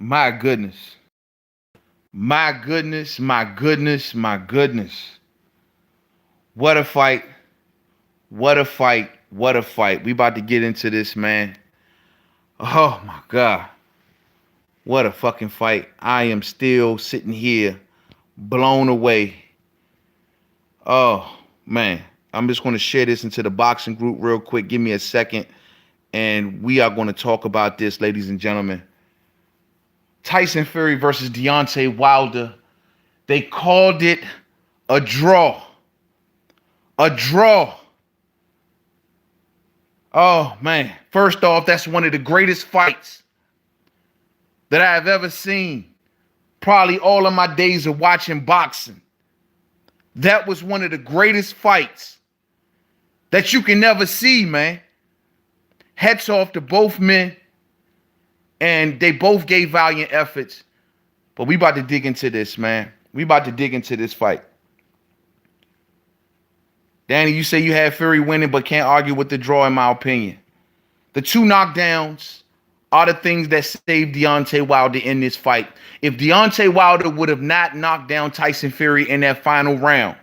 My goodness. My goodness, my goodness, my goodness. What a fight. What a fight. What a fight. We about to get into this, man. Oh my God. What a fucking fight. I am still sitting here blown away. Oh man. I'm just going to share this into the boxing group real quick. Give me a second. And we are going to talk about this, ladies and gentlemen. Tyson Fury versus Deontay Wilder. They called it a draw. A draw. Oh, man. First off, that's one of the greatest fights that I have ever seen. Probably all of my days of watching boxing. That was one of the greatest fights that you can never see, man. Hats off to both men. And they both gave valiant efforts. But we about to dig into this, man. We about to dig into this fight. Danny, you say you had Fury winning, but can't argue with the draw, in my opinion. The two knockdowns are the things that saved Deontay Wilder in this fight. If Deontay Wilder would have not knocked down Tyson Fury in that final round,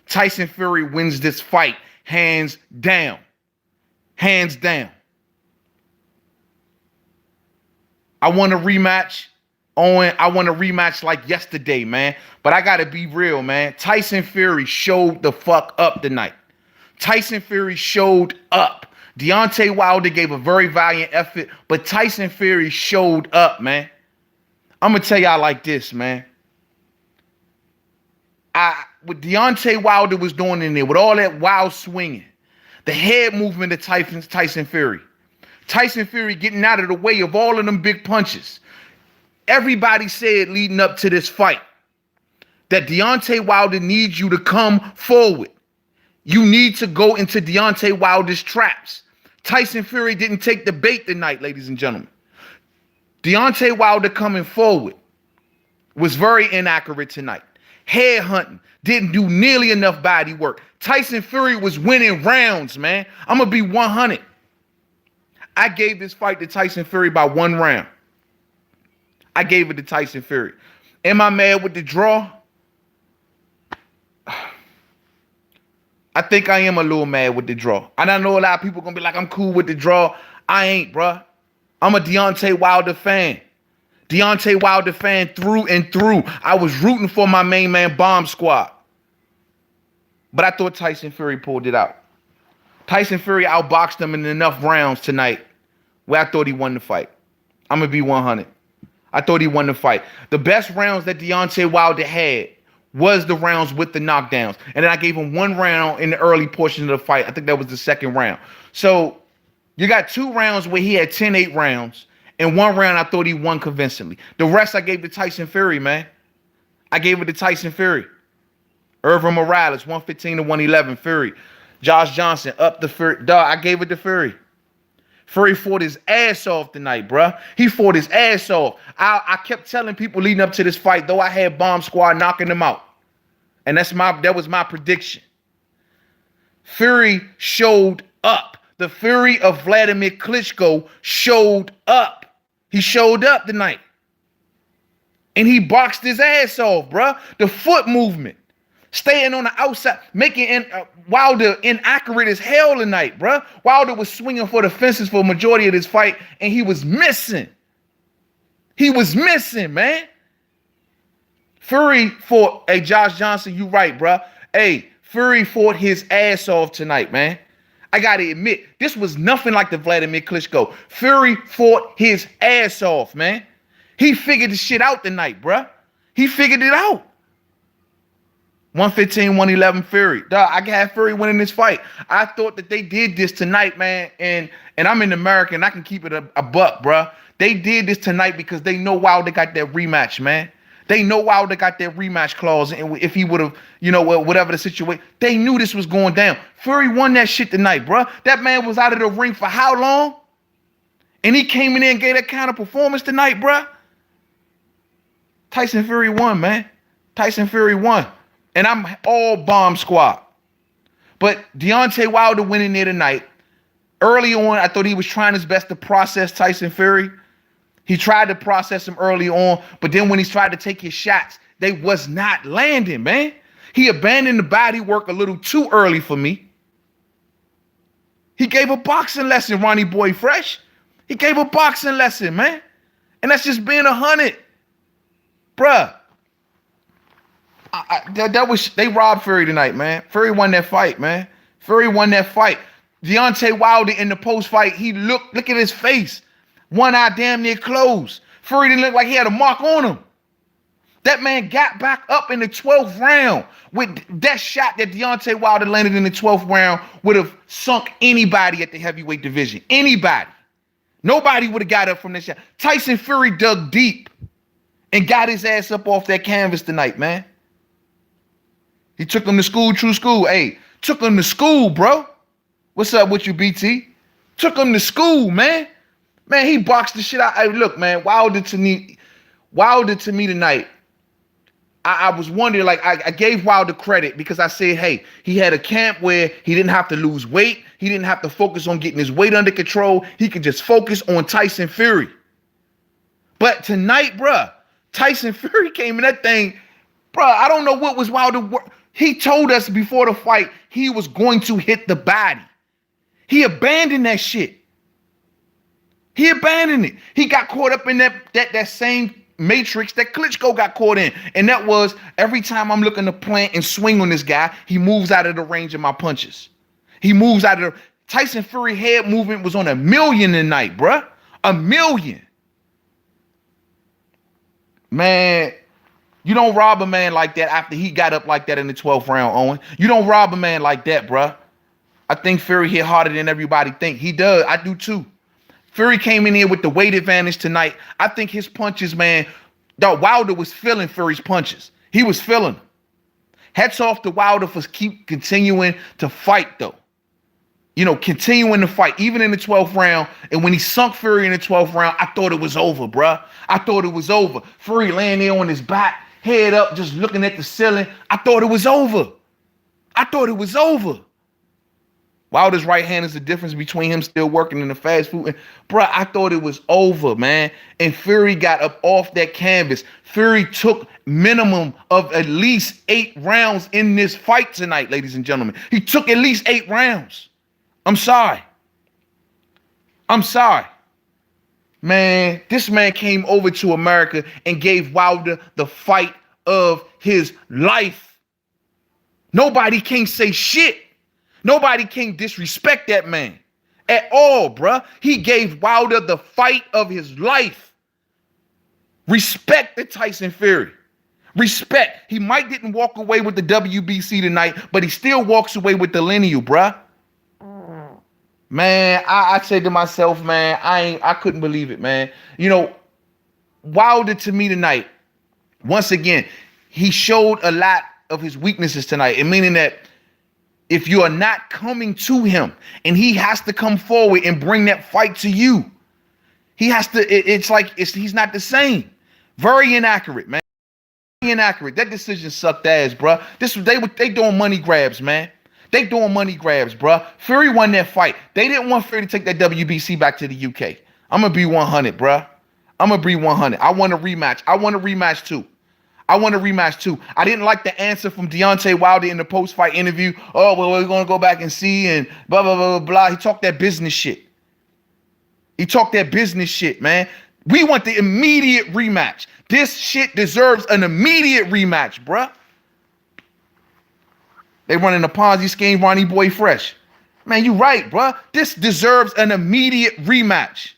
Tyson Fury wins this fight hands down. Hands down. I want a rematch. Owen, I want a rematch like yesterday, man. But I got to be real, man. Tyson Fury showed the fuck up tonight. Tyson Fury showed up. Deontay Wilder gave a very valiant effort, but Tyson Fury showed up, man. I'm going to tell y'all like this, man. What Deontay Wilder was doing in there, with all that wild swinging, the head movement of Tyson Fury. Tyson Fury getting out of the way of all of them big punches. Everybody said leading up to this fight that Deontay Wilder needs you to come forward. You need to go into Deontay Wilder's traps. Tyson Fury didn't take the bait tonight, ladies and gentlemen. Deontay Wilder coming forward was very inaccurate tonight. Head hunting, didn't do nearly enough body work. Tyson Fury was winning rounds, man. I'm going to be 100. I gave this fight to Tyson Fury by 1 round. I gave it to Tyson Fury. Am I mad with the draw? I think I am a little mad with the draw. And I know a lot of people going to be like, I'm cool with the draw. I ain't, bruh. I'm a Deontay Wilder fan. Deontay Wilder fan through and through. I was rooting for my main man, Bomb Squad. But I thought Tyson Fury pulled it out. Tyson Fury outboxed him in enough rounds tonight where I thought he won the fight. I'm going to be 100. I thought he won the fight. The best rounds that Deontay Wilder had was the rounds with the knockdowns. And then I gave him 1 round in the early portion of the fight. I think that was the second round. So you got 2 rounds where he had 10-8 rounds. And 1 round I thought he won convincingly. The rest I gave to Tyson Fury, man. I gave it to Tyson Fury. Irvin Morales, 115 to 111, Fury. Josh Johnson, up the Fury. Dog, I gave it to Fury. Fury fought his ass off tonight, bruh. He fought his ass off. I kept telling people leading up to this fight, though I had Bomb Squad knocking him out. And that was my prediction. Fury showed up. The Fury of Vladimir Klitschko showed up. He showed up tonight. And he boxed his ass off, bruh. The foot movement. Staying on the outside, making Wilder inaccurate as hell tonight, bruh. Wilder was swinging for the fences for a majority of this fight, and he was missing. He was missing, man. Fury fought, hey, Josh Johnson, you right, bruh. Hey, Fury fought his ass off tonight, man. I got to admit, this was nothing like the Vladimir Klitschko. Fury fought his ass off, man. He figured the shit out tonight, bruh. He figured it out. 115, 111 Fury. Dog, I had Fury winning this fight. I thought that they did this tonight, man. And I'm in America and I can keep it a buck, bruh. They did this tonight because they know Wilder got that rematch, man. They know Wilder got that rematch clause. And if he would have, whatever the situation, they knew this was going down. Fury won that shit tonight, bruh. That man was out of the ring for how long? And he came in there and gave that kind of performance tonight, bruh. Tyson Fury won, man. Tyson Fury won. And I'm all Bomb Squad. But Deontay Wilder winning there tonight. Early on, I thought he was trying his best to process Tyson Fury. He tried to process him early on, but then when he tried to take his shots, they was not landing, man. He abandoned the body work a little too early for me. He gave a boxing lesson, Ronnie Boy Fresh. He gave a boxing lesson, man. And that's just being 100. Bruh. They robbed Fury tonight, man. Fury won that fight, man. Fury won that fight. Deontay Wilder in the post-fight, look at his face. One eye damn near closed. Fury didn't look like he had a mark on him. That man got back up in the 12th round with that shot that Deontay Wilder landed in the 12th round would have sunk anybody at the heavyweight division. Anybody. Nobody would have got up from that shot. Tyson Fury dug deep and got his ass up off that canvas tonight, man. He took him to school, true school. Hey, took him to school, bro. What's up with you, BT? Took him to school, man. Man, he boxed the shit out. Hey, look, man, Wilder to me tonight. I was wondering, like, I gave Wilder credit because I said, hey, he had a camp where he didn't have to lose weight. He didn't have to focus on getting his weight under control. He could just focus on Tyson Fury. But tonight, bruh, Tyson Fury came in that thing. Bruh, I don't know what was Wilder. He told us before the fight he was going to hit the body. He abandoned that shit. He abandoned it. He got caught up in that same matrix that Klitschko got caught in. And that was every time I'm looking to plant and swing on this guy, he moves out of the range of my punches. He moves out of the... Tyson Fury head movement was on 1,000,000 tonight, bruh. 1,000,000. Man, you don't rob a man like that after he got up like that in the 12th round, Owen. You don't rob a man like that, bruh. I think Fury hit harder than everybody think. He does. I do too. Fury came in here with the weight advantage tonight. I think his punches, man, Wilder was feeling Fury's punches. He was feeling them. Hats off to Wilder for continuing to fight, though. You know, continuing to fight, even in the 12th round. And when he sunk Fury in the 12th round, I thought it was over, bruh. I thought it was over. Fury laying there on his back, head up, just looking at the ceiling. I thought it was over. I thought it was over. Wilder's right hand is the difference between him still working in the fast food. Bruh, I thought it was over, man. And Fury got up off that canvas. Fury took minimum of at least 8 rounds in this fight tonight, ladies and gentlemen. He took at least 8 rounds. I'm sorry. I'm sorry. Man, this man came over to America and gave Wilder the fight of his life. Nobody can say shit. Nobody can disrespect that man at all, bruh. He gave Wilder the fight of his life. Respect the Tyson Fury. Respect. He might didn't walk away with the WBC tonight, but he still walks away with the lineal, bruh. Man, I said to myself, man, I couldn't believe it, man. You know, Wilder to me tonight, once again, he showed a lot of his weaknesses tonight, and meaning that if you are not coming to him and he has to come forward and bring that fight to you, he has to, he's not the same. Very inaccurate, man. Inaccurate. That decision sucked ass, bro. They doing money grabs, man. They doing money grabs, bro. Fury won that fight. They didn't want Fury to take that WBC back to the UK. I'm going to be 100, bro. I'm going to be 100. I want a rematch. I want a rematch too. I didn't like the answer from Deontay Wilder in the post-fight interview. Oh, well, we're going to go back and see and blah, blah, blah, blah. He talked that business shit. Man. We want the immediate rematch. This shit deserves an immediate rematch, bruh. They running a Ponzi scheme, Ronnie Boy Fresh. Man, you right, bruh. This deserves an immediate rematch.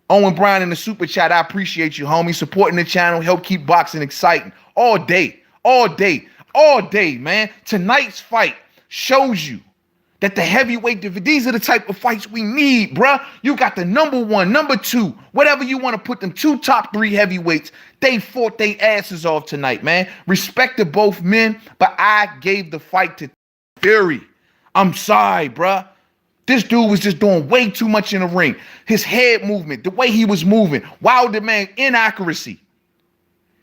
Owen Brown in the super chat. I appreciate you, homie. Supporting the channel. Help keep boxing exciting. All day, man. Tonight's fight shows you that the heavyweight, these are the type of fights we need, bruh. You got the number 1, number 2, whatever you want to put them 2 top 3 heavyweights. They fought their asses off tonight, man. Respect to both men, but I gave the fight to Fury. I'm sorry, bruh. This dude was just doing way too much in the ring. His head movement, the way he was moving. Wilder, man, inaccuracy.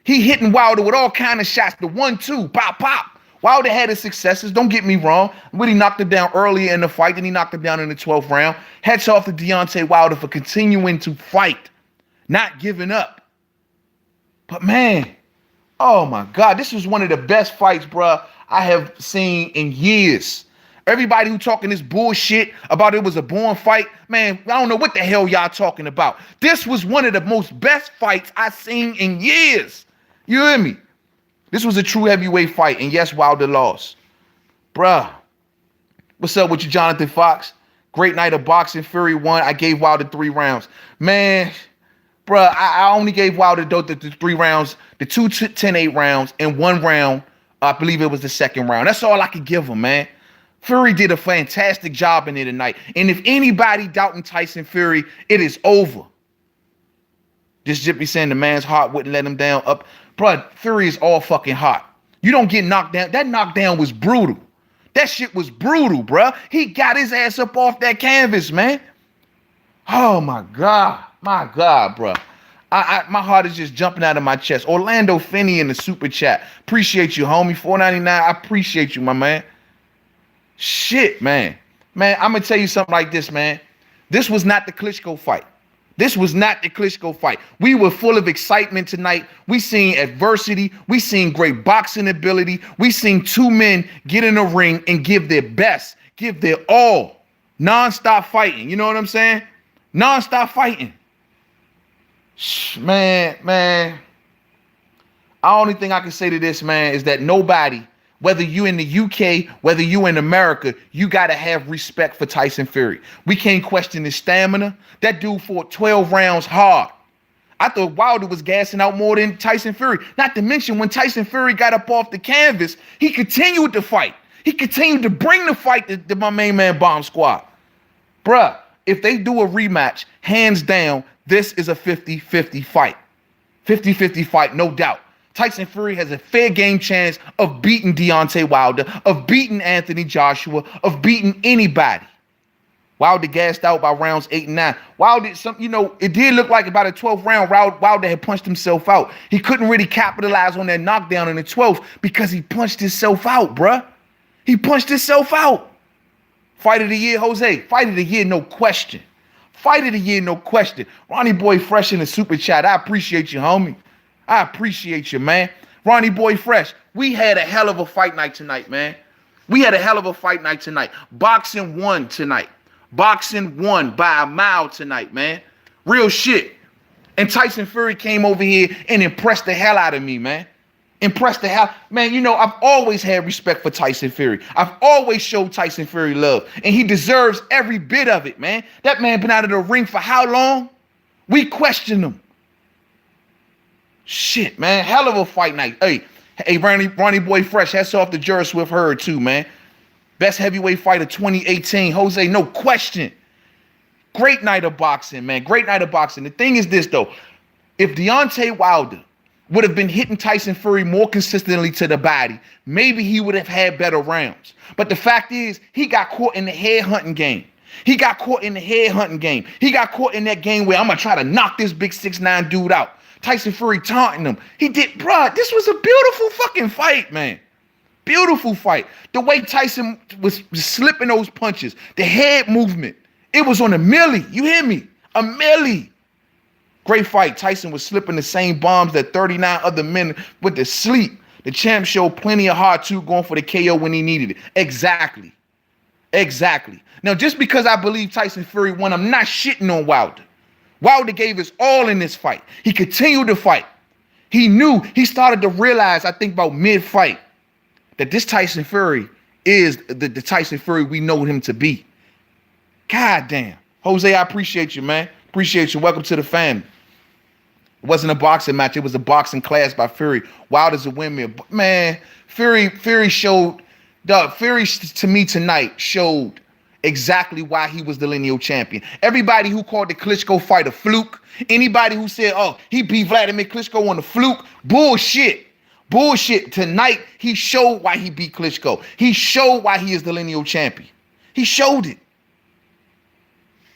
He hitting Wilder with all kind of shots. The 1-2, pop, pop. Wilder had his successes, don't get me wrong. But he knocked him down earlier in the fight, then he knocked him down in the 12th round. Hats off to Deontay Wilder for continuing to fight. not giving up. But man, oh my God, this was one of the best fights, bruh, I have seen in years. Everybody who talking this bullshit about it was a born fight, man, I don't know what the hell y'all talking about. This was one of the most best fights I seen in years. You hear me? This was a true heavyweight fight, and yes, Wilder lost. Bruh, what's up with you, Jonathan Fox? Great night of boxing. Fury won. I gave Wilder 3 rounds. Man, bruh, I only gave Wilder the 3 rounds, the 2 10-8 rounds, and 1 round, I believe it was the second round. That's all I could give him, man. Fury did a fantastic job in it tonight. And if anybody doubting Tyson Fury, it is over. This Jippy saying the man's heart wouldn't let him down. Bruh, Fury is all fucking hot. You don't get knocked down. That knockdown was brutal. That shit was brutal, bruh. He got his ass up off that canvas, man. Oh my God. My God, bruh. My heart is just jumping out of my chest. Orlando Finney in the super chat. Appreciate you, homie. $4.99. I appreciate you, my man. Shit, man. Man, I'm going to tell you something like this, man. This was not the Klitschko fight. This was not the Klitschko fight. We were full of excitement tonight. We seen adversity. We seen great boxing ability. We seen 2 men get in a ring and give their best, give their all. Non-stop fighting. You know what I'm saying? Non-stop fighting. Man. The only thing I can say to this, man, is that nobody, whether you in the UK, whether you in America, you got to have respect for Tyson Fury. We can't question his stamina. That dude fought 12 rounds hard. I thought Wilder was gassing out more than Tyson Fury. Not to mention when Tyson Fury got up off the canvas, he continued to fight. He continued to bring the fight to my main man Bomb Squad. Bruh, if they do a rematch, hands down, this is a 50-50 fight. 50-50 fight, no doubt. Tyson Fury has a fair game chance of beating Deontay Wilder, of beating Anthony Joshua, of beating anybody. Wilder gassed out by rounds 8 and 9. Wilder, it did look like about a 12th round, Wilder had punched himself out. He couldn't really capitalize on that knockdown in the 12th because he punched himself out, bruh. He punched himself out. Fight of the year, Jose. Fight of the year, no question. Fight of the year, no question. Ronnie Boy Fresh in the super chat. I appreciate you, homie. I appreciate you, man. Ronnie Boy Fresh, we had a hell of a fight night tonight, man. We had a hell of a fight night tonight. Boxing won tonight. Boxing won by a mile tonight, man. Real shit. And Tyson Fury came over here and impressed the hell out of me, man. Impressed the hell. Man, I've always had respect for Tyson Fury. I've always showed Tyson Fury love. And he deserves every bit of it, man. That man been out of the ring for how long? We question him. Shit, man. Hell of a fight night. Hey, Ronnie Boy Fresh. Hats off to Jerry Swift Hurd, too, man. Best heavyweight fight of 2018. Jose, no question. Great night of boxing, man. Great night of boxing. The thing is this, though. If Deontay Wilder would have been hitting Tyson Fury more consistently to the body, maybe he would have had better rounds. But the fact is, he got caught in the head-hunting game. He got caught in that game where I'm going to try to knock this big 6'9" dude out. Tyson Fury taunting him. He did, bruh, this was a beautiful fucking fight, man. Beautiful fight. The way Tyson was slipping those punches, the head movement, it was on a milli. You hear me? A milli. Great fight. Tyson was slipping the same bombs that 39 other men went to sleep. The champ showed plenty of heart, too, going for the KO when he needed it. Exactly. Now, just because I believe Tyson Fury won, I'm not shitting on Wilder. Wilder gave his all in this fight. He continued to fight. He started to realize, I think about mid-fight, that this Tyson Fury is the Tyson Fury we know him to be. God damn. Jose, I appreciate you, man. Appreciate you. Welcome to the family. It wasn't a boxing match. It was a boxing class by Fury. Wilder's a windmill. Man, Fury showed, Fury to me tonight showed exactly why he was the lineal champion. Everybody who called the Klitschko fight a fluke, anybody who said, he beat Vladimir Klitschko on a fluke, bullshit. Tonight, he showed why he beat Klitschko. He showed why he is the lineal champion. He showed it.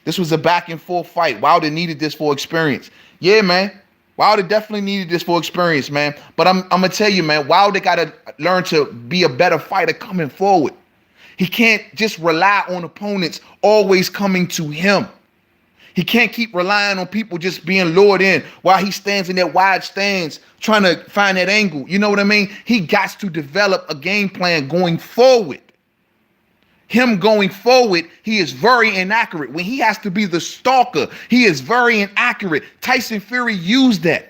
This was a back and forth fight. Wilder needed this for experience. Yeah, man. Wilder definitely needed this for experience, man. But I'm going to tell you, man, Wilder got to learn to be a better fighter coming forward. He can't just rely on opponents always coming to him. He can't keep relying on people just being lured in while he stands in that wide stance trying to find that angle. You know what I mean? He got to develop a game plan going forward. Him going forward, he is very inaccurate. When he has to be the stalker, he is very inaccurate. Tyson Fury used that.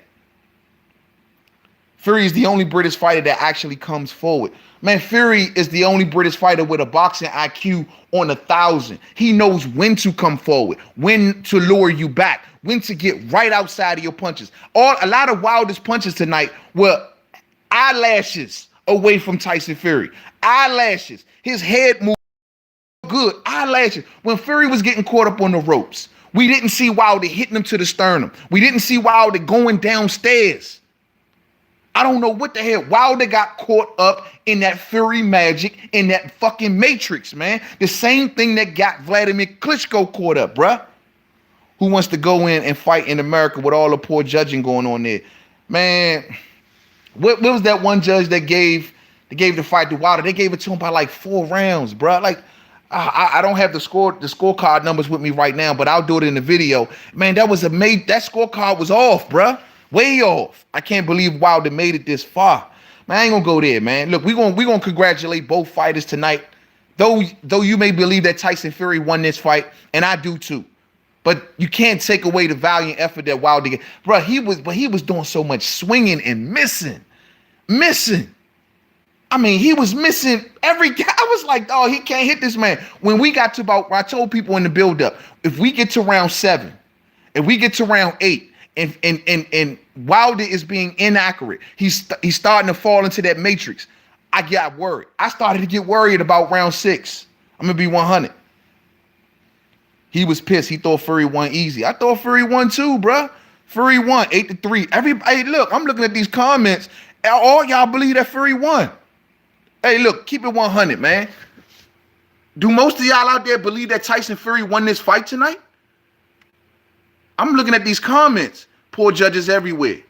Fury is the only British fighter that actually comes forward. Man, Fury is the only British fighter with a boxing IQ on 1,000. He knows when to come forward, when to lure you back, when to get right outside of your punches. A lot of Wilder's punches tonight were eyelashes away from Tyson Fury. Eyelashes. His head moved good. Eyelashes. When Fury was getting caught up on the ropes, we didn't see Wilder hitting him to the sternum. We didn't see Wilder going downstairs. I don't know what the hell. Wilder got caught up in that Fury magic, in that fucking matrix, man. The same thing that got Vladimir Klitschko caught up, bruh. Who wants to go in and fight in America with all the poor judging going on there? Man, what was that one judge that gave the fight to Wilder? They gave it to him by like 4 rounds, bruh. Like, I don't have the scorecard numbers with me right now, but I'll do it in the video. Man, that scorecard was off, bruh. Way off. I can't believe Wilder made it this far. Man, I ain't gonna go there, man. Look, we're gonna congratulate both fighters tonight. Though you may believe that Tyson Fury won this fight, and I do too. But you can't take away the valiant effort that Wilder gave. Bro, he was doing so much swinging and missing. I mean, he was missing every guy. I was like, oh, he can't hit this man. When we got to I told people in the build-up, if we get to round 7, if we get to round 8, and Wilder is being inaccurate, he's starting to fall into that matrix, I got worried. I started to get worried about round 6. I'm gonna be 100. He was pissed. He thought Fury won easy. I thought Fury won too, bruh. Fury won 8-3. Everybody, look, I'm looking at these comments. All y'all believe that Fury won. Hey, look, keep it 100, man. Do most of y'all out there believe that Tyson Fury won this fight tonight? I'm looking at these comments. Poor judges everywhere.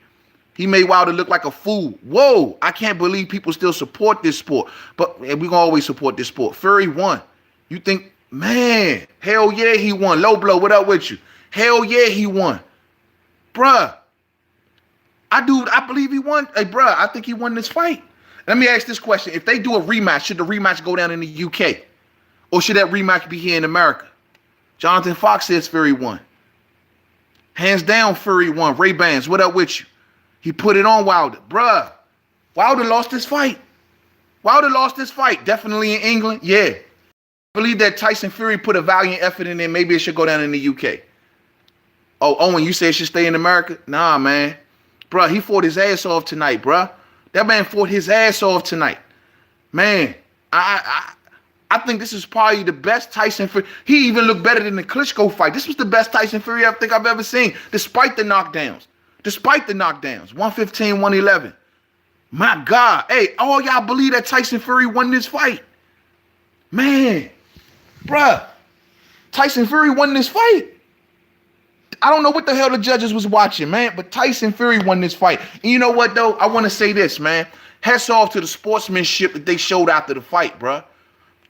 He made Wilder look like a fool. Whoa, I can't believe people still support this sport. But we're going to always support this sport. Fury won. You think, man, hell yeah, he won. Low blow, what up with you? Hell yeah, he won. Bruh, I believe he won. Hey, bruh, I think he won this fight. Let me ask this question. If they do a rematch, should the rematch go down in the UK? Or should that rematch be here in America? Jonathan Fox says Fury won. Hands down, Fury won. Ray Bans, what up with you? He put it on Wilder. Bruh, Wilder lost this fight. Definitely in England, yeah. I believe that Tyson Fury put a valiant effort in there. Maybe it should go down in the UK. Oh, Owen, you say it should stay in America? Nah, man. Bruh, he fought his ass off tonight, bruh. That man fought his ass off tonight. Man, I think this is probably the best Tyson Fury. He even looked better than the Klitschko fight. This was the best Tyson Fury I think I've ever seen, despite the knockdowns. 115, 111. My God. Hey, all y'all believe that Tyson Fury won this fight? Man, bruh, Tyson Fury won this fight. I don't know what the hell the judges was watching, man, but Tyson Fury won this fight. And you know what, though? I want to say this, man. Hats off to the sportsmanship that they showed after the fight, bruh.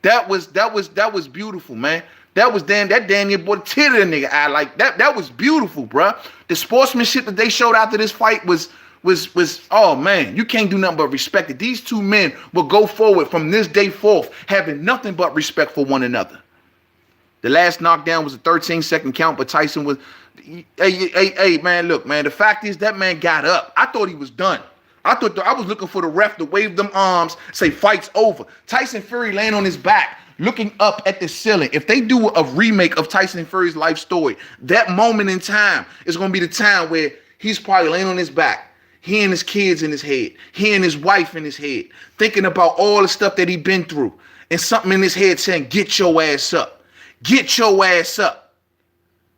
That was beautiful, man. That damn near brought a tear to the nigga eye. Like that was beautiful, bruh. The sportsmanship that they showed after this fight was oh man, you can't do nothing but respect it. These two men will go forward from this day forth having nothing but respect for one another. The last knockdown was a 13-second count, but Tyson was, hey, man, look, man, the fact is that man got up. I thought he was done. I was looking for the ref to wave them arms, say fight's over. Tyson Fury laying on his back, looking up at the ceiling. If they do a remake of Tyson Fury's life story, that moment in time is going to be the time where he's probably laying on his back. He and his kids in his head. He and his wife in his head. Thinking about all the stuff that he been through. And something in his head saying, get your ass up. Get your ass up.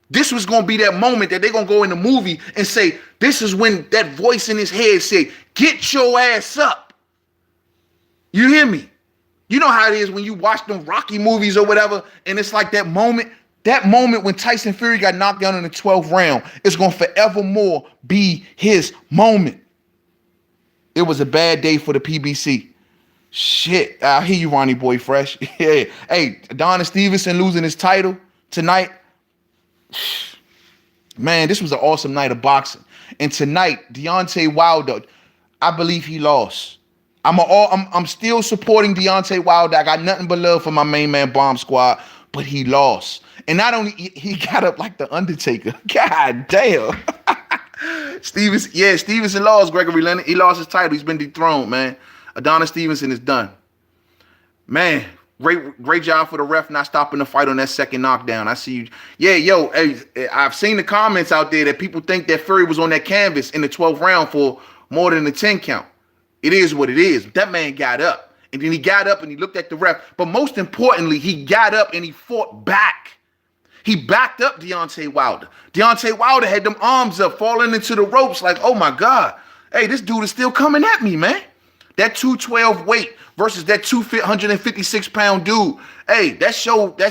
This was going to be that moment that they're going to go in the movie and say, this is when that voice in his head said, get your ass up. You hear me? You know how it is when you watch them Rocky movies or whatever, and it's like that moment when Tyson Fury got knocked down in the 12th round, it's going to forevermore be his moment. It was a bad day for the PBC. Shit, I hear you, Ronnie Boy Fresh. Yeah. Hey, Adonis Stevenson losing his title tonight. Man, this was an awesome night of boxing. And tonight, Deontay Wilder, I believe he lost. I'm still supporting Deontay Wilder. I got nothing but love for my main man Bomb Squad, but he lost. And not only he got up like the Undertaker. God damn. Stevenson lost, Gregory Leonard. He lost his title. He's been dethroned, man. Adonis Stevenson is done. Man, great job for the ref not stopping the fight on that second knockdown. I see you. Yeah, yo, hey, I've seen the comments out there that people think that Fury was on that canvas in the 12th round for more than the 10 count. It is what it is. That man got up. And then he got up and he looked at the ref. But most importantly, he got up and he fought back. He backed up Deontay Wilder. Deontay Wilder had them arms up, falling into the ropes like, oh my God. Hey, this dude is still coming at me, man. That 212 weight versus that 156-pound dude. Hey, that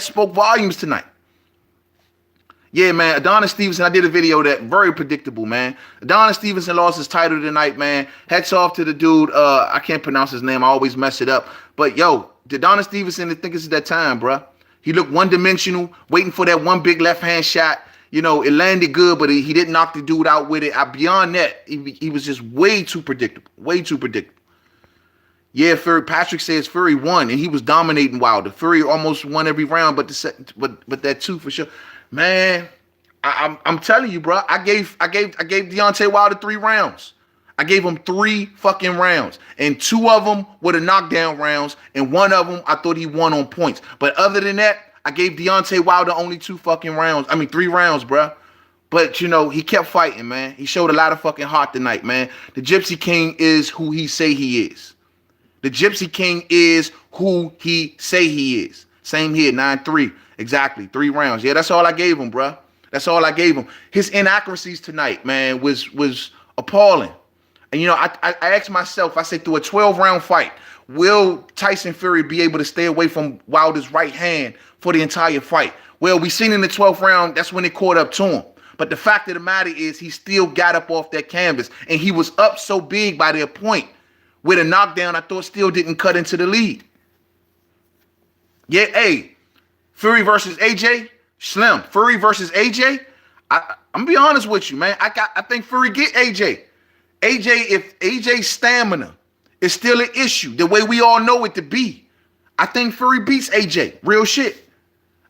spoke volumes tonight. Yeah, man, Adonis Stevenson, I did a video that very predictable, man. Adonis Stevenson lost his title tonight, man. Hats off to the dude. I can't pronounce his name. I always mess it up. But, yo, Adonis Stevenson, I think it's that time, bro. He looked one-dimensional, waiting for that one big left-hand shot. You know, it landed good, but he didn't knock the dude out with it. Beyond that, he was just way too predictable. Way too predictable. Yeah, Patrick says Fury won, and he was dominating Wilder. Fury almost won every round, but that two for sure. Man, I'm telling you, bro. I gave Deontay Wilder 3 rounds. I gave him 3 fucking rounds, and 2 of them were the knockdown rounds, and 1 of them I thought he won on points. But other than that, I gave Deontay Wilder only 2 fucking rounds. I mean 3 rounds, bro. But you know he kept fighting, man. He showed a lot of fucking heart tonight, man. The Gypsy King is who he say he is. The Gypsy King is who he say he is. Same here, 9-3. Exactly, 3 rounds. Yeah, that's all I gave him, bro. That's all I gave him. His inaccuracies tonight, man, was appalling. And, you know, I asked myself, I said, through a 12-round fight, will Tyson Fury be able to stay away from Wilder's right hand for the entire fight? Well, we seen in the 12th round, that's when it caught up to him. But the fact of the matter is he still got up off that canvas, and he was up so big by their point with a knockdown I thought still didn't cut into the lead. Yeah, hey, Fury versus AJ, Slim. Fury versus AJ, I'm gonna be honest with you, man. I think Fury get AJ. AJ, if AJ's stamina is still an issue, the way we all know it to be, I think Fury beats AJ. Real shit.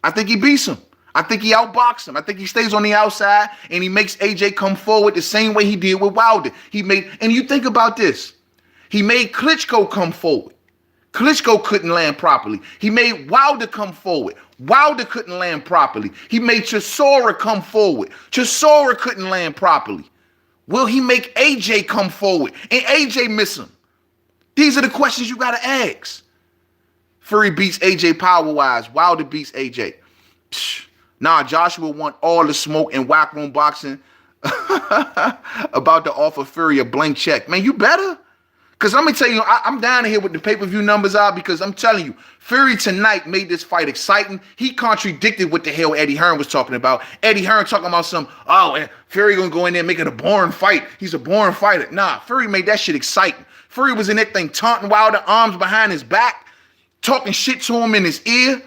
I think he beats him. I think he outboxes him. I think he stays on the outside and he makes AJ come forward the same way he did with Wilder. And you think about this. He made Klitschko come forward. Klitschko couldn't land properly. He made Wilder come forward. Wilder couldn't land properly. He made Chisora come forward. Chisora couldn't land properly. Will he make AJ come forward and AJ miss him? These are the questions you got to ask. Fury beats AJ power-wise. Wilder beats AJ. Nah, Joshua want all the smoke and whack room boxing about to offer Fury a blank check. Man, you better. Because let me tell you, I'm down here with the pay-per-view numbers are because I'm telling you, Fury tonight made this fight exciting. He contradicted what the hell Eddie Hearn was talking about. Eddie Hearn talking about Fury going to go in there and make it a boring fight. He's a boring fighter. Nah, Fury made that shit exciting. Fury was in that thing taunting Wilder, arms behind his back, talking shit to him in his ear.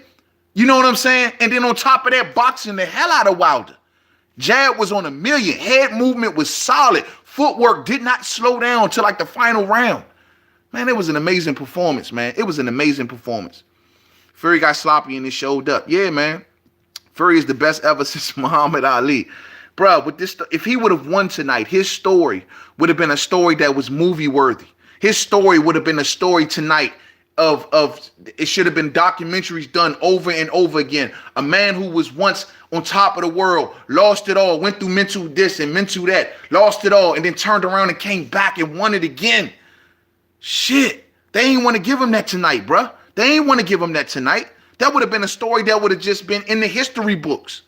You know what I'm saying? And then on top of that, boxing the hell out of Wilder. Jab was on a million. Head movement was solid. Footwork did not slow down till like the final round. Man, it was an amazing performance, man. It was an amazing performance. Fury got sloppy and it showed up. Yeah, man. Fury is the best ever since Muhammad Ali. Bro, with this, if he would have won tonight, his story would have been a story that was movie worthy. His story would have been a story tonight of it should have been documentaries done over and over again. A man who was once on top of the world, lost it all, went through mental this and mental that, lost it all, and then turned around and came back and won it again. Shit, they ain't want to give him that tonight, bruh. They ain't want to give him that tonight. That would have been a story that would have just been in the history books.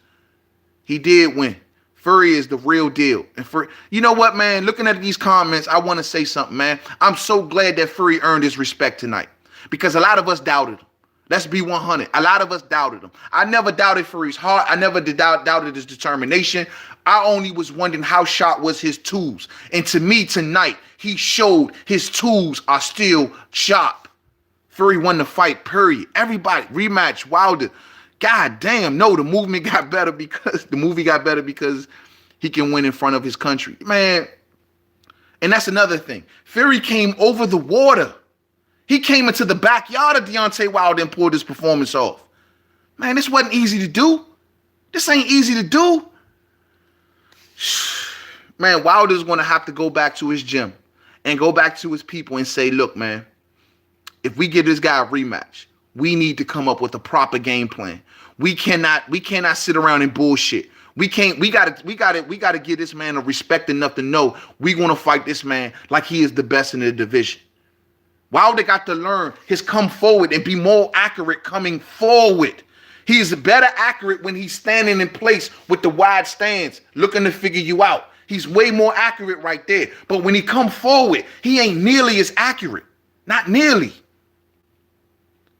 He did win. Fury is the real deal. And you know what, man? Looking at these comments, I want to say something, man. I'm so glad that Fury earned his respect tonight. Because a lot of us doubted him. Let's be 100. A lot of us doubted him. I never doubted Fury's heart. I never doubted his determination. I only was wondering how sharp was his tools. And to me tonight, he showed his tools are still sharp. Fury won the fight, period. Everybody, rematch, Wilder. God damn, no, the movie got better because he can win in front of his country. Man, and that's another thing. Fury came over the water. He came into the backyard of Deontay Wilder and pulled his performance off. Man, this wasn't easy to do. This ain't easy to do. Man, Wilder's going to have to go back to his gym and go back to his people and say, look, man, if we give this guy a rematch, we need to come up with a proper game plan. We cannot sit around and bullshit. We gotta give this man a respect enough to know we gonna fight this man like he is the best in the division. Wilder got to learn his come forward and be more accurate coming forward. He is better accurate when he's standing in place with the wide stance, looking to figure you out. He's way more accurate right there. But when he come forward, he ain't nearly as accurate. Not nearly.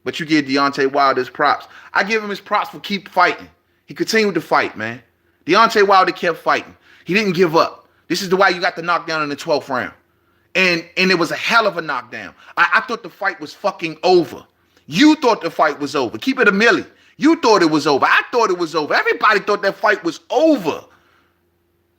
But you give Deontay Wilder his props. I give him his props for keep fighting. He continued to fight, man. Deontay Wilder kept fighting. He didn't give up. This is the why you got the knockdown in the 12th round. And it was a hell of a knockdown. I thought the fight was fucking over. You thought the fight was over. Keep it a milli. You thought it was over. I thought it was over. Everybody thought that fight was over.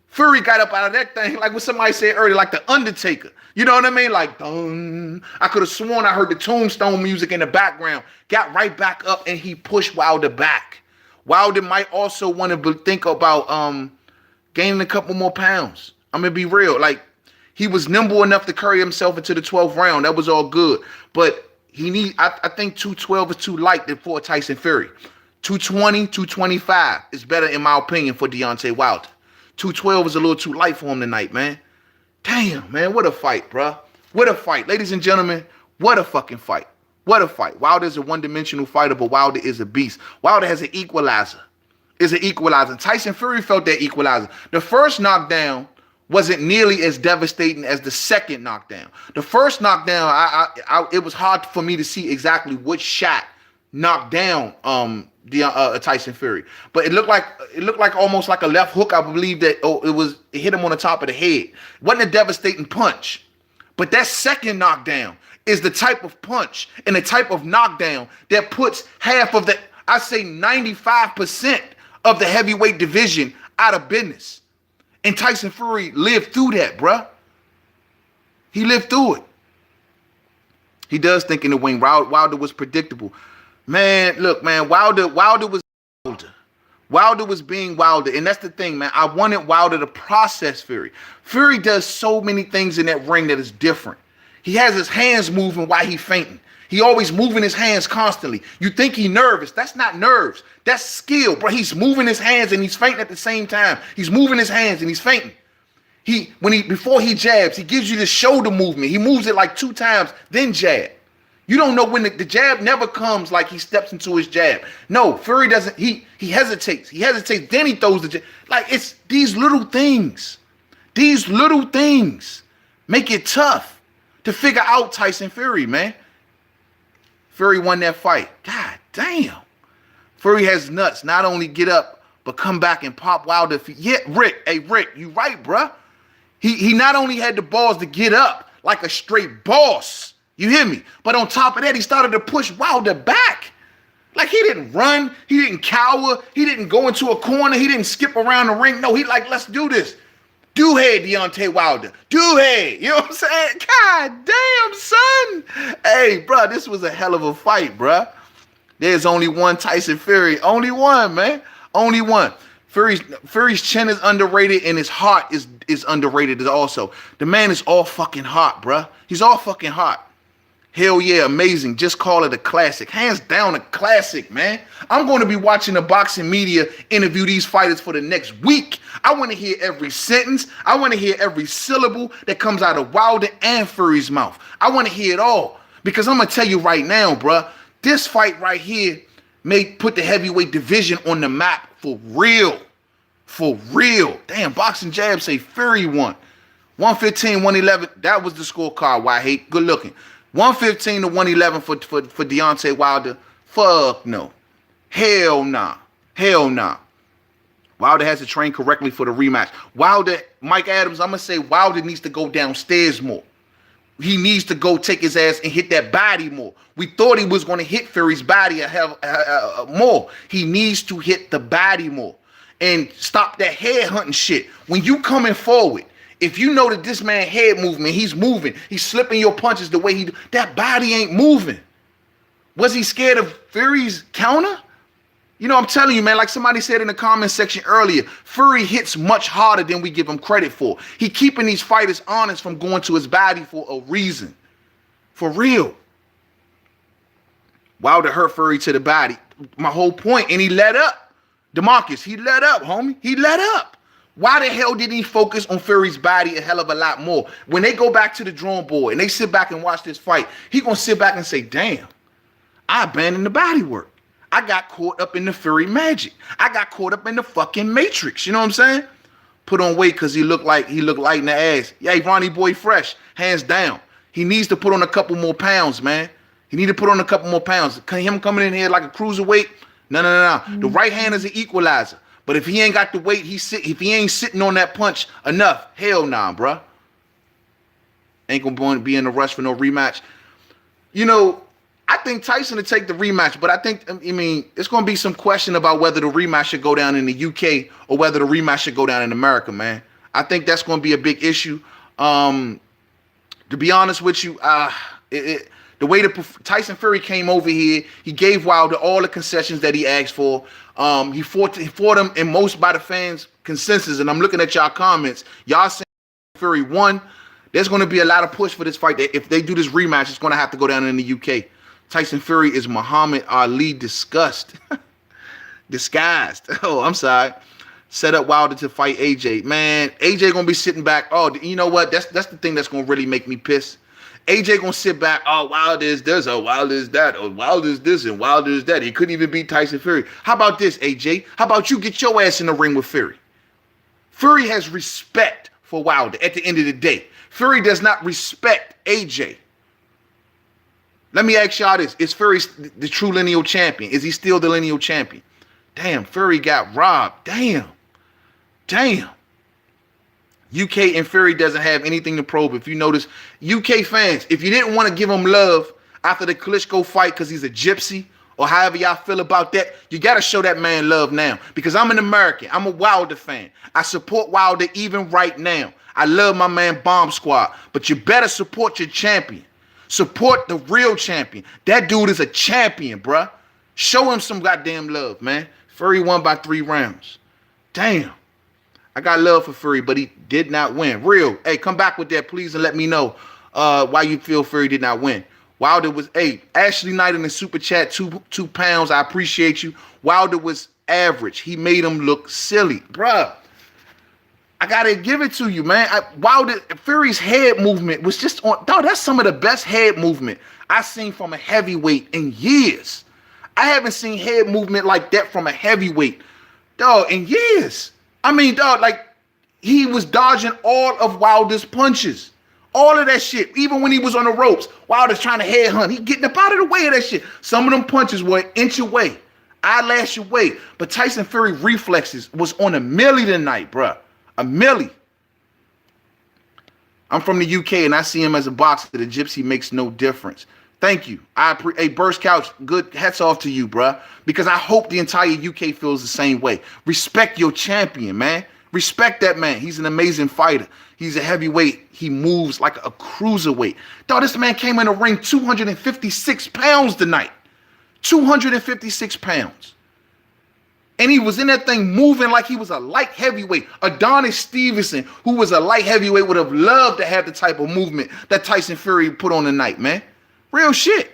Fury got up out of that thing like what somebody said earlier, like the Undertaker. You know what I mean? Like, dun. I could have sworn I heard the tombstone music in the background. Got right back up and he pushed Wilder back. Wilder might also want to think about gaining a couple more pounds. I'm going to be real. Like, he was nimble enough to carry himself into the 12th round. That was all good. But I think 212 is too light for Tyson Fury. 220, 225 is better in my opinion for Deontay Wilder. 212 is a little too light for him tonight, man. Damn, man, what a fight, bruh. What a fight. Ladies and gentlemen, what a fucking fight. What a fight. Wilder is a one-dimensional fighter, but Wilder is a beast. Wilder has an equalizer. Tyson Fury felt that equalizer. The first knockdown wasn't nearly as devastating as the second knockdown. The first knockdown, it was hard for me to see exactly which shot knocked down Tyson Fury, but it looked like almost like a left hook. I believe that it hit him on the top of the head. It wasn't a devastating punch, but that second knockdown is the type of punch and the type of knockdown that puts half of I say 95% of the heavyweight division out of business. And Tyson Fury lived through that, bruh. He lived through it. He does think in the wing. Wilder was predictable. Man, look, man, Wilder was Wilder. Wilder was being Wilder. And that's the thing, man. I wanted Wilder to process Fury. Fury does so many things in that ring that is different. He has his hands moving while he's fainting. He always moving his hands constantly. You think he's nervous. That's not nerves. That's skill, bro. He's moving his hands and he's fainting at the same time. He's moving his hands and he's fainting. Before he jabs, he gives you the shoulder movement. He moves it like 2 times, then jab. You don't know when the jab never comes like he steps into his jab. No, Fury doesn't. He hesitates. He hesitates, then he throws the jab. Like, it's these little things. These little things make it tough to figure out Tyson Fury, man. Fury won that fight. God damn. Fury has nuts. Not only get up, but come back and pop Wilder. Yeah, Rick. Hey, Rick, you right, bruh. He not only had the balls to get up like a straight boss. You hear me? But on top of that, he started to push Wilder back. Like, he didn't run. He didn't cower. He didn't go into a corner. He didn't skip around the ring. No, he like, let's do this. Do head, Deontay Wilder. Do head. You know what I'm saying? God damn, son. Hey, bro, this was a hell of a fight, bro. There's only one Tyson Fury. Only one, man. Only one. Fury's chin is underrated and his heart is underrated also. The man is all fucking hot, bro. He's all fucking hot. Hell yeah, amazing. Just call it a classic. Hands down a classic, man. I'm going to be watching the boxing media interview these fighters for the next week. I want to hear every sentence. I want to hear every syllable that comes out of Wilder and Fury's mouth. I want to hear it all. Because I'm going to tell you right now, bruh, this fight right here may put the heavyweight division on the map for real. For real. Damn, Boxing Jab say Fury won. 115, 111. That was the scorecard, Whitehead. Good looking. 115 to 111 for Deontay Wilder. Fuck no. Hell nah. Hell nah. Wilder has to train correctly for the rematch. Mike Adams, I'm going to say Wilder needs to go downstairs more. He needs to go take his ass and hit that body more. We thought he was going to hit Fury's body more. He needs to hit the body more. and stop that head hunting shit. When you coming forward, if you know that this man head movement, he's moving, he's slipping your punches the way that body ain't moving. Was he scared of Fury's counter? You know, I'm telling you, man, like somebody said in the comment section earlier, Fury hits much harder than we give him credit for. He keeping these fighters honest from going to his body for a reason. For real. Wilder hurt Fury to the body. My whole point, and he let up. DeMarcus, he let up, homie. He let up. Why the hell didn't he focus on Fury's body a hell of a lot more? When they go back to the drawing board and they sit back and watch this fight, he gonna sit back and say, damn, I abandoned the body work. I got caught up in the Fury magic. I got caught up in the fucking Matrix. You know what I'm saying? Put on weight because he looked light in the ass. Yeah, Ronnie Boy fresh, hands down. He needs to put on a couple more pounds, man. He need to put on a couple more pounds. Him coming in here like a cruiserweight, no. The right hand is an equalizer. But if he ain't got the weight, if he ain't sitting on that punch enough, hell nah, bruh. Ain't gonna be in a rush for no rematch. You know, I think Tyson will take the rematch, but I mean, it's going to be some question about whether the rematch should go down in the UK or whether the rematch should go down in America, man. I think that's going to be a big issue. To be honest with you, the way Tyson Fury came over here, he gave Wilder all the concessions that he asked for. He fought him in most by the fans' consensus, and I'm looking at y'all comments. Y'all saying Fury won. There's going to be a lot of push for this fight. If they do this rematch, it's going to have to go down in the UK. Tyson Fury is Muhammad Ali disguised. Oh, I'm sorry. Set up Wilder to fight AJ. Man, AJ gonna be sitting back. Oh, you know what? That's the thing that's gonna really make me piss. AJ gonna sit back. Oh, Wilder is this. Oh, Wilder is that. Oh, Wilder is this and Wilder is that. He couldn't even beat Tyson Fury. How about this, AJ? How about you get your ass in the ring with Fury? Fury has respect for Wilder at the end of the day. Fury does not respect AJ. Let me ask y'all this. Is Fury the true lineal champion? Is he still the lineal champion? Damn, Fury got robbed. Damn. UK and Fury doesn't have anything to probe. If you notice, UK fans, if you didn't want to give him love after the Klitschko fight because he's a gypsy or however y'all feel about that, you got to show that man love now. Because I'm an American. I'm a Wilder fan. I support Wilder even right now. I love my man Bomb Squad. But you better support your champion. Support the real champion. That dude is a champion, bruh. Show him some goddamn love, man. Fury won by 3 rounds. Damn. I got love for Fury, but he did not win. Real. Hey, come back with that, please, and let me know why you feel Fury did not win. Wilder was, Ashley Knight in the super chat, 2 pounds. I appreciate you. Wilder was average. He made him look silly. Bruh. I gotta give it to you, man. Fury's head movement was just on. Dog, that's some of the best head movement I've seen from a heavyweight in years. I haven't seen head movement like that from a heavyweight, dog, in years. I mean, dog, like he was dodging all of Wilder's punches, all of that shit. Even when he was on the ropes, Wilder's trying to headhunt. He getting up out of the way of that shit. Some of them punches were an inch away, eyelash away. But Tyson Fury reflexes was on a milli tonight, bruh. A milli. I'm from the UK and I see him as a boxer. The gypsy makes no difference. Thank you. Hey, Burst Couch, good hats off to you, bruh. Because I hope the entire UK feels the same way. Respect your champion, man. Respect that man. He's an amazing fighter. He's a heavyweight. He moves like a cruiserweight. Dog, this man came in the ring 256 pounds tonight. 256 pounds. And he was in that thing moving like he was a light heavyweight. Adonis Stevenson, who was a light heavyweight, would have loved to have the type of movement that Tyson Fury put on tonight, man. Real shit.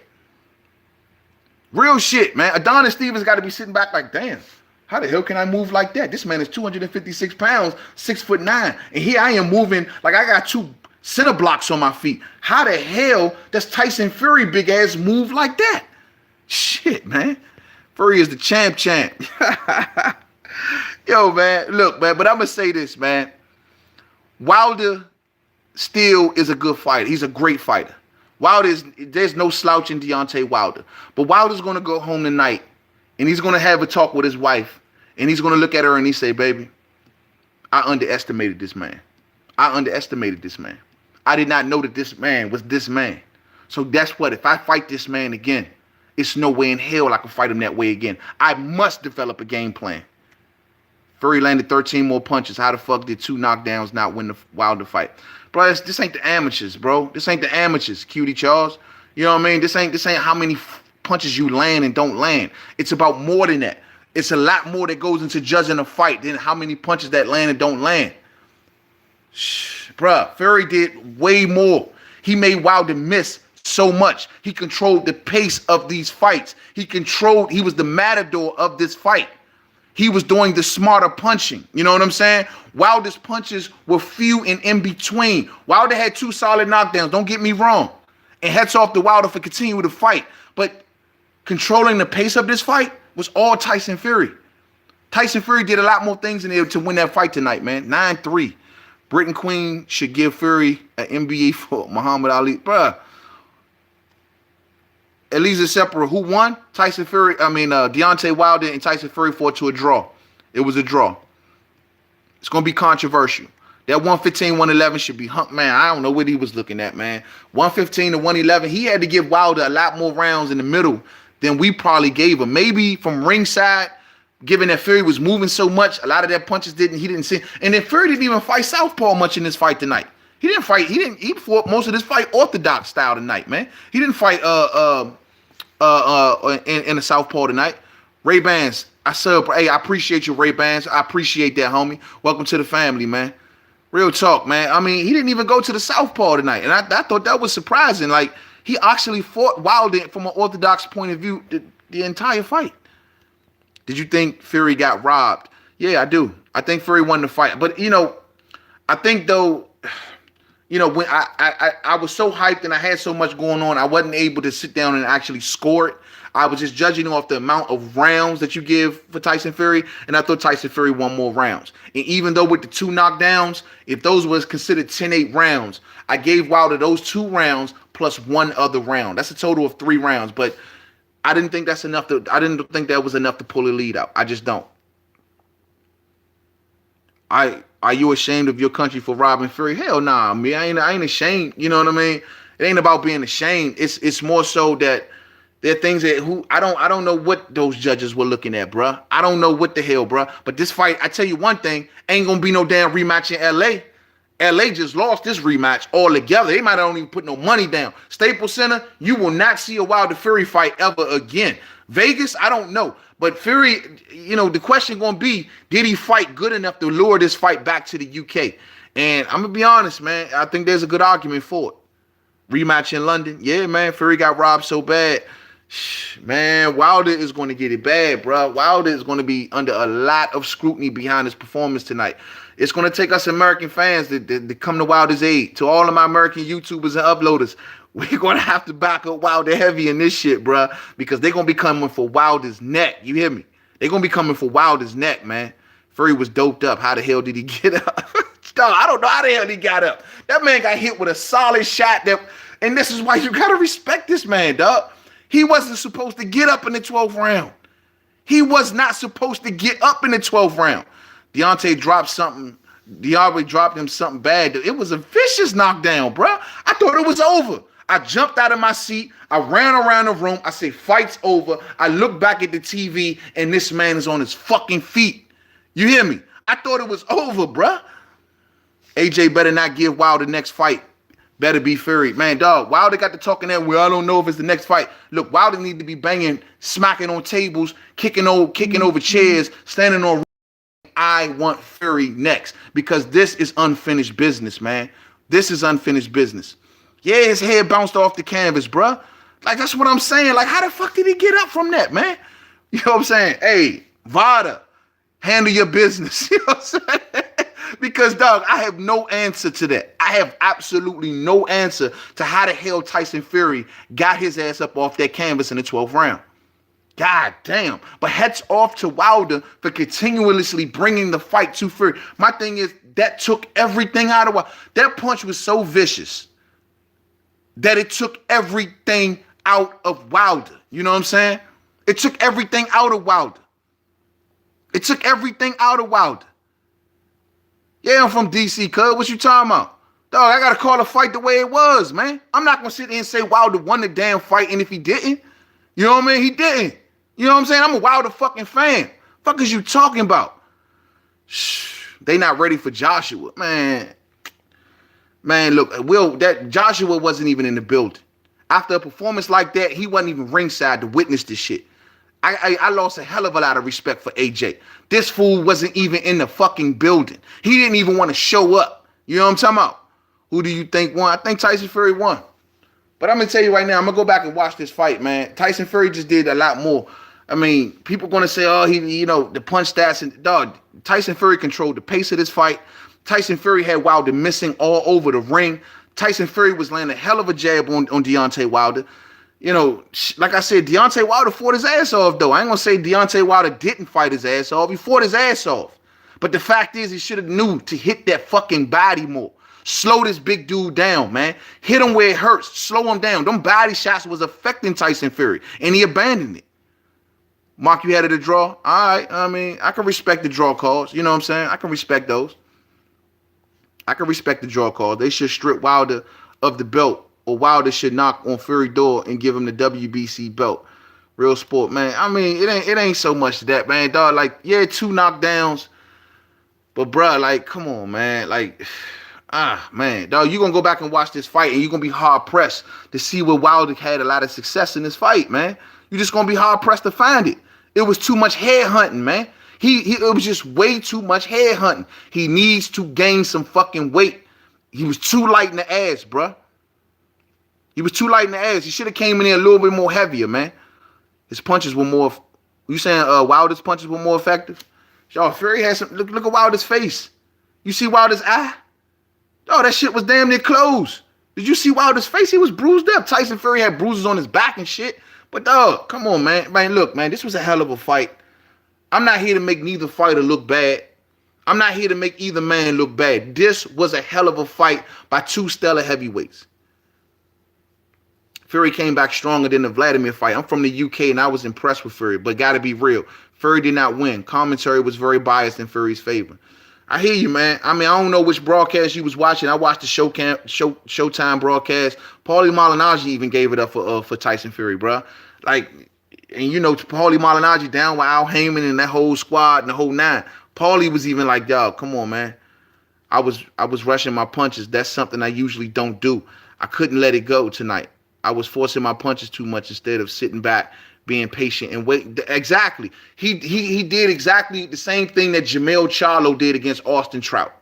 Real shit, man. Adonis Stevens got to be sitting back like, damn, how the hell can I move like that? This man is 256 pounds, 6'9". And here I am moving like I got 2 center blocks on my feet. How the hell does Tyson Fury big ass move like that? Shit, man. Fury is the champ. Yo, man, look, man, but I'm going to say this, man. Wilder still is a good fighter. He's a great fighter. There's no slouch in Deontay Wilder. But Wilder's going to go home tonight, and he's going to have a talk with his wife, and he's going to look at her and he say, baby, I underestimated this man. I did not know that this man was this man. So that's what, if I fight this man again, it's no way in hell I can fight him that way again. I must develop a game plan. Fury landed 13 more punches. How the fuck did 2 knockdowns not win the Wilder fight? Bro, this ain't the amateurs, bro. This ain't the amateurs, Cutie Charles. You know what I mean? This ain't how many punches you land and don't land. It's about more than that. It's a lot more that goes into judging a fight than how many punches that land and don't land. Bruh, Fury did way more. He made Wilder miss so much. He controlled the pace of these fights. He was the matador of this fight. He was doing the smarter punching. You know what I'm saying? Wilder's punches were few and in between. Wilder had 2 solid knockdowns. Don't get me wrong. And hats off to Wilder for continuing to fight. But controlling the pace of this fight was all Tyson Fury. Tyson Fury did a lot more things in there to win that fight tonight, man. 9-3. Britain Queen should give Fury an NBA for Muhammad Ali. Bruh. Elisa Separa, who won? Deontay Wilder and Tyson Fury fought to a draw. It was a draw. It's going to be controversial. That 115-111 should be man, I don't know what he was looking at, man. 115 to 111, he had to give Wilder a lot more rounds in the middle than we probably gave him. Maybe from ringside, given that Fury was moving so much, a lot of that punches he didn't see. And then Fury didn't even fight southpaw much in this fight tonight. He fought most of this fight orthodox style tonight, man. He didn't fight in the southpaw tonight. Ray Bans, I appreciate you, Ray Bans. I appreciate that, homie. Welcome to the family, man. Real talk, man. I mean, he didn't even go to the southpaw tonight, and I thought that was surprising. Like, he actually fought Wilder from an orthodox point of view the entire fight. Did you think Fury got robbed? Yeah, I do. I think Fury won the fight, but I think though. When I was so hyped and I had so much going on, I wasn't able to sit down and actually score it. I was just judging off the amount of rounds that you give for Tyson Fury, and I thought Tyson Fury won more rounds. And even though with the 2 knockdowns, if those was considered 10-8 rounds, I gave Wilder those 2 rounds plus 1 other round. That's a total of 3 rounds, but I didn't think that's enough I didn't think that was enough to pull a lead out. I just don't. Are you ashamed of your country for robbing Fury? Hell nah, me. I ain't ashamed. You know what I mean? It ain't about being ashamed. It's more so that there are things that I don't know what those judges were looking at, bruh. I don't know what the hell, bruh. But this fight, I tell you one thing, ain't gonna be no damn rematch in LA. LA just lost this rematch altogether. They might not even put no money down. Staples Center, you will not see a Wilder Fury fight ever again. Vegas, I don't know. But Fury, the question going to be, did he fight good enough to lure this fight back to the UK? And I'm going to be honest, man. I think there's a good argument for it. Rematch in London. Yeah, man. Fury got robbed so bad. Man, Wilder is going to get it bad, bro. Wilder is going to be under a lot of scrutiny behind his performance tonight. It's going to take us American fans to come to Wilder's aid. To all of my American YouTubers and uploaders, we're going to have to back up Wilder heavy in this shit, bro, because they're going to be coming for Wilder's neck. You hear me? They're going to be coming for Wilder's neck, man. Fury was doped up. How the hell did he get up? Dog, I don't know how the hell he got up. That man got hit with a solid shot. And this is why you got to respect this man, dog. He wasn't supposed to get up in the 12th round. He was not supposed to get up in the 12th round. Deontay dropped something. Deontay dropped him something bad. It was a vicious knockdown, bro. I thought it was over. I jumped out of my seat. I ran around the room. I said, fight's over. I look back at the TV, and this man is on his fucking feet. You hear me? I thought it was over, bruh. AJ better not give Wilder the next fight. Better be Fury. Man, dog, Wilder got to talking that way. I don't know if it's the next fight. Look, Wilder need to be banging, smacking on tables, kicking over chairs, standing on. I want Fury next because this is unfinished business, man. This is unfinished business. Yeah, his head bounced off the canvas, bruh. Like, that's what I'm saying. Like, how the fuck did he get up from that, man? You know what I'm saying? Hey, Vada, handle your business. You know what I'm saying? Because, dog, I have no answer to that. I have absolutely no answer to how the hell Tyson Fury got his ass up off that canvas in the 12th round. God damn. But hats off to Wilder for continuously bringing the fight to Fury. My thing is, that took everything out of Wilder. That punch was so vicious that it took everything out of Wilder. You know what I'm saying? It took everything out of Wilder. It took everything out of Wilder. Yeah, I'm from DC, cuz. What you talking about? Dog, I got to call the fight the way it was, man. I'm not going to sit there and say Wilder won the damn fight, and if he didn't, you know what I mean? He didn't. You know what I'm saying? I'm a Wilder fucking fan. Fuck is you talking about? They not ready for Joshua, man. Man, look, that Joshua wasn't even in the building. After a performance like that, he wasn't even ringside to witness this shit. I lost a hell of a lot of respect for AJ. This fool wasn't even in the fucking building. He didn't even want to show up. You know what I'm talking about? Who do you think won? I think Tyson Fury won. But I'm going to tell you right now, I'm going to go back and watch this fight, man. Tyson Fury just did a lot more. I mean, people going to say, oh, the punch stats. And dog, Tyson Fury controlled the pace of this fight. Tyson Fury had Wilder missing all over the ring. Tyson Fury was landing a hell of a jab on Deontay Wilder. You know, like I said, Deontay Wilder fought his ass off, though. I ain't going to say Deontay Wilder didn't fight his ass off. He fought his ass off. But the fact is, he should have knew to hit that fucking body more. Slow this big dude down, man. Hit him where it hurts. Slow him down. Them body shots was affecting Tyson Fury, and he abandoned it. Mark, you had it a draw? All right. I mean, I can respect the draw calls. You know what I'm saying? I can respect those. I can respect the draw calls. They should strip Wilder of the belt, or Wilder should knock on Fury door and give him the WBC belt. Real sport, man. I mean, it ain't so much that, man. Dog, like, yeah, 2 knockdowns. But, bruh, like, come on, man. Like... man, dog, you're going to go back and watch this fight and you're going to be hard-pressed to see where Wilder had a lot of success in this fight, man. You're just going to be hard-pressed to find it. It was too much head hunting, man. It was just way too much head hunting. He needs to gain some fucking weight. He was too light in the ass, bruh. He was too light in the ass. He should have came in there a little bit more heavier, man. His punches were more... You saying Wilder's punches were more effective? Y'all, Fury had some... Look at Wilder's face. You see Wilder's eye? Oh, that shit was damn near closed. Did you see Wilder's face? He was bruised up. Tyson Fury had bruises on his back and shit. But dog, come on, man. Man, look, man, this was a hell of a fight. I'm not here to make neither fighter look bad. I'm not here to make either man look bad. This was a hell of a fight by 2 stellar heavyweights. Fury came back stronger than the Vladimir fight. I'm from the UK and I was impressed with Fury, but gotta be real. Fury did not win. Commentary was very biased in Fury's favor. I hear you, man. I mean, I don't know which broadcast you was watching. I watched the Showtime broadcast. Paulie Malignaggi even gave it up for Tyson Fury, bro. Like, and you know, Paulie Malignaggi down with Al Heyman and that whole squad and the whole 9. Paulie was even like, dog, come on, man. I was rushing my punches. That's something I usually don't do. I couldn't let it go tonight. I was forcing my punches too much instead of sitting back, being patient and wait. Exactly. He did exactly the same thing that Jermell Charlo did against Austin Trout.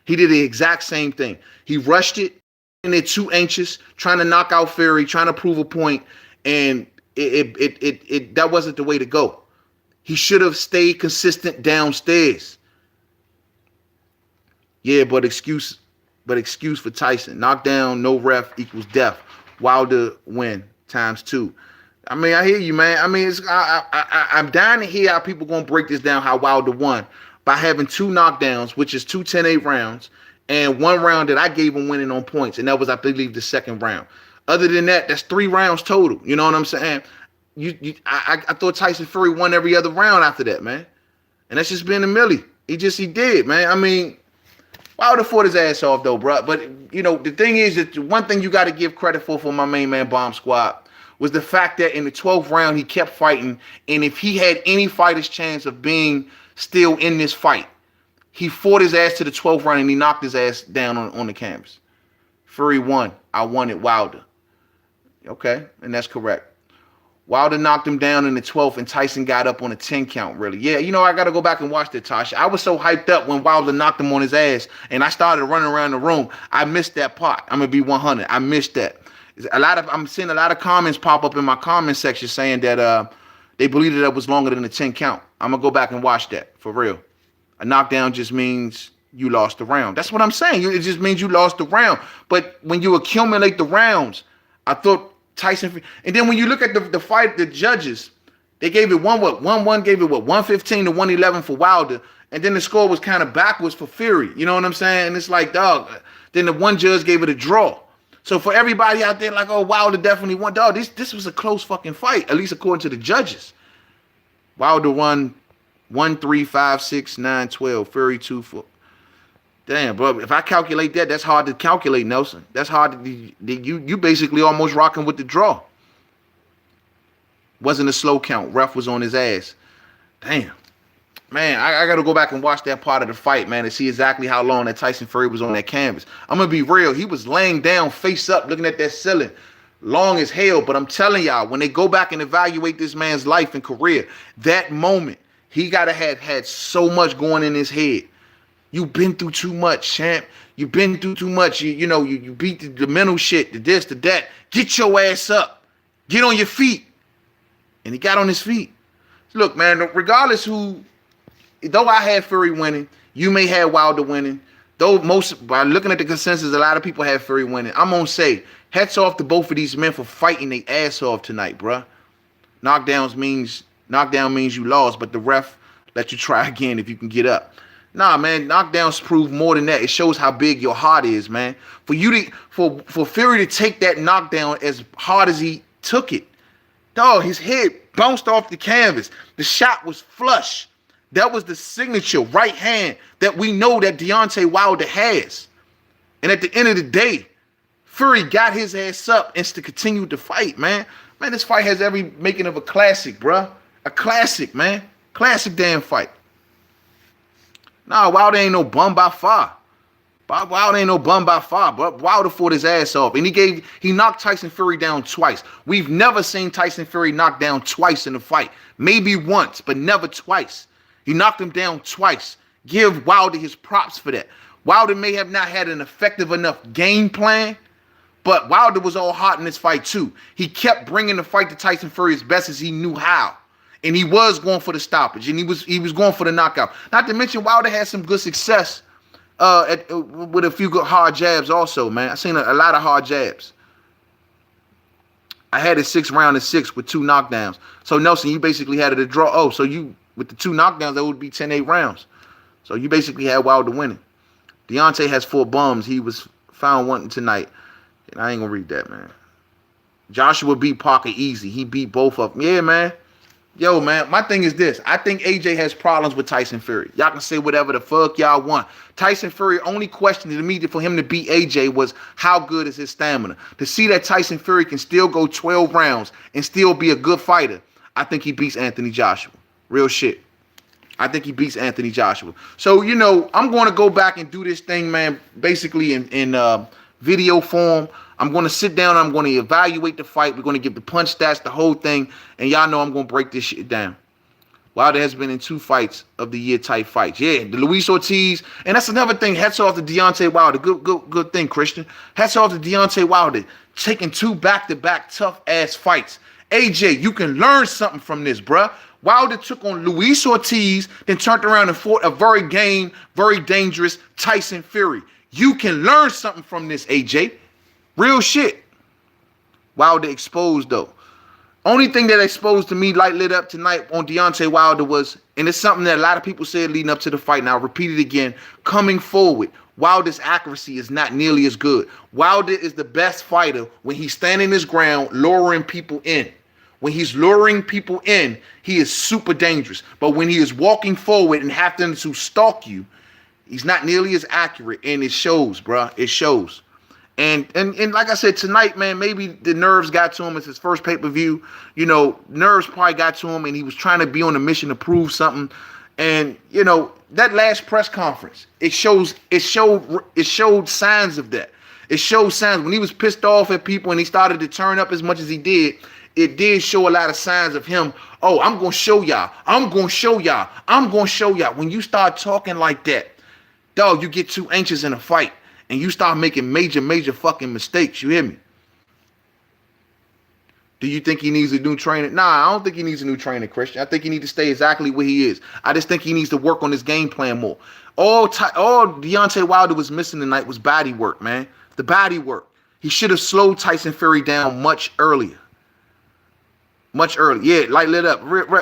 He did the exact same thing. He rushed it and they're too anxious, trying to knock out Fury, trying to prove a point, and that wasn't the way to go. He should have stayed consistent downstairs. Yeah, but excuse for Tyson. Knockdown, no ref equals death. Wilder win ×2. I mean, I hear you, man. I mean, I'm dying to hear how people gonna break this down. How Wilder won by having 2 knockdowns, which is 2 10-8 rounds, and 1 round that I gave him winning on points, and that was, I believe, the 2nd round. Other than that, that's 3 rounds total. You know what I'm saying? I thought Tyson Fury won every other round after that, man, and that's just being a Millie. He did, man. I mean, Wilder fought his ass off though, bro. But you know, the thing is that one thing you got to give credit for my main man Bomb Squad was the fact that in the 12th round he kept fighting, and if he had any fighter's chance of being still in this fight, he fought his ass to the 12th round and he knocked his ass down on the canvas. Fury won. I wanted Wilder. Okay, and that's correct. Wilder knocked him down in the 12th, and Tyson got up on a 10 count, really. Yeah, you know, I got to go back and watch that, Tasha. I was so hyped up when Wilder knocked him on his ass, and I started running around the room. I missed that part. I'm going to be 100. I missed that. I'm seeing a lot of comments pop up in my comment section saying that they believe that was longer than the 10 count. I'm going to go back and watch that, for real. A knockdown just means you lost the round. That's what I'm saying. It just means you lost the round. But when you accumulate the rounds, I thought Tyson, and then when you look at the fight, the judges, they gave it 1-1 gave it 115 to 111 for Wilder, and then the score was kind of backwards for Fury. You know what I'm saying? And it's like, dog. Then the one judge gave it a draw. So for everybody out there, like, oh, Wilder definitely won, dog. This was a close fucking fight, at least according to the judges. Wilder won 1-3, 5-6, 9-12. Fury 2-4. Damn, bro. If I calculate that, that's hard to calculate, Nelson. That's hard to you basically almost rocking with the draw. Wasn't a slow count. Ref was on his ass. Damn. Man, I got to go back and watch that part of the fight, man, to see exactly how long that Tyson Fury was on that canvas. I'm going to be real. He was laying down, face up, looking at that ceiling, long as hell. But I'm telling y'all, when they go back and evaluate this man's life and career, that moment, he got to have had so much going in his head. You've been through too much, champ. You've been through too much. You beat the mental shit, the this, the that. Get your ass up. Get on your feet. And he got on his feet. Look, man, regardless though I had Fury winning, you may have Wilder winning. Though by looking at the consensus, a lot of people have Fury winning. I'm going to say, hats off to both of these men for fighting their ass off tonight, bruh. Knockdown means you lost, but the ref let you try again if you can get up. Nah, man, knockdowns prove more than that. It shows how big your heart is, man. For Fury to take that knockdown as hard as he took it, dog, his head bounced off the canvas. The shot was flush. That was the signature right hand that we know that Deontay Wilder has. And at the end of the day, Fury got his ass up and to continue to fight, man. Man, this fight has every making of a classic, bruh. A classic, man. Classic damn fight. Nah, Wilder ain't no bum by far. Wilder ain't no bum by far, but Wilder fought his ass off. And he knocked Tyson Fury down twice. We've never seen Tyson Fury knocked down twice in a fight. Maybe once, but never twice. He knocked him down twice. Give Wilder his props for that. Wilder may have not had an effective enough game plan, but Wilder was all hot in this fight too. He kept bringing the fight to Tyson Fury as best as he knew how. And he was going for the stoppage, and he was going for the knockout. Not to mention Wilder had some good success with a few good hard jabs also, man. I seen a lot of hard jabs. I had it 6 round and 6 with 2 knockdowns. So Nelson, you basically had it a draw. Oh, so you with the 2 knockdowns, that would be 10-8 rounds. So you basically had Wilder winning. Deontay has 4 bums. He was found wanting tonight. And I ain't gonna read that, man. Joshua beat Parker easy. He beat both of them. Yeah, man. Yo, man, my thing is this. I think AJ has problems with Tyson Fury. Y'all can say whatever the fuck y'all want. Tyson Fury, only question to me for him to beat AJ was how good is his stamina. To see that Tyson Fury can still go 12 rounds and still be a good fighter, I think he beats Anthony Joshua. Real shit. I think he beats Anthony Joshua. So, I'm going to go back and do this thing, man, basically in video form. I'm going to sit down. I'm going to evaluate the fight. We're going to give the punch stats, the whole thing. And y'all know I'm going to break this shit down. Wilder has been in 2 fights of the year type fights. Yeah, the Luis Ortiz. And that's another thing. Hats off to Deontay Wilder. Good thing, Christian. Hats off to Deontay Wilder. Taking 2 back-to-back tough-ass fights. AJ, you can learn something from this, bruh. Wilder took on Luis Ortiz, then turned around and fought a very dangerous Tyson Fury. You can learn something from this, AJ. Real shit. Wilder exposed, though. Only thing that exposed to me, light lit up tonight on Deontay Wilder was, and it's something that a lot of people said leading up to the fight, and I'll repeat it again, coming forward, Wilder's accuracy is not nearly as good. Wilder is the best fighter when he's standing his ground, luring people in. When he's luring people in, he is super dangerous. But when he is walking forward and having to stalk you, he's not nearly as accurate, and it shows, bruh. It shows. And like I said, tonight, man, maybe the nerves got to him. It's his first pay-per-view. Nerves probably got to him, and he was trying to be on a mission to prove something. And, that last press conference, it showed signs of that. It showed signs. When he was pissed off at people and he started to turn up as much as he did, it did show a lot of signs of him. Oh, I'm going to show y'all. I'm going to show y'all. I'm going to show y'all. When you start talking like that, dog, you get too anxious in a fight. And you start making major fucking mistakes. You hear me? Do you think he needs a new trainer? Nah, I don't think he needs a new trainer, Christian. I think he needs to stay exactly where he is. I just think he needs to work on his game plan more. All Deontay Wilder was missing tonight was body work, man. The body work. He should have slowed Tyson Fury down much earlier. Much earlier. Yeah, light lit up.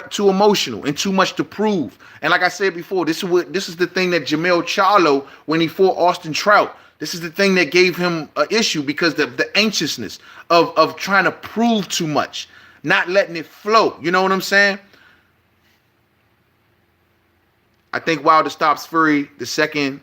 Too emotional and too much to prove. And like I said before, this is the thing that Jermell Charlo, when he fought Austin Trout, this is the thing that gave him an issue because the anxiousness of trying to prove too much, not letting it flow. You know what I'm saying? I think Wilder stops Fury the second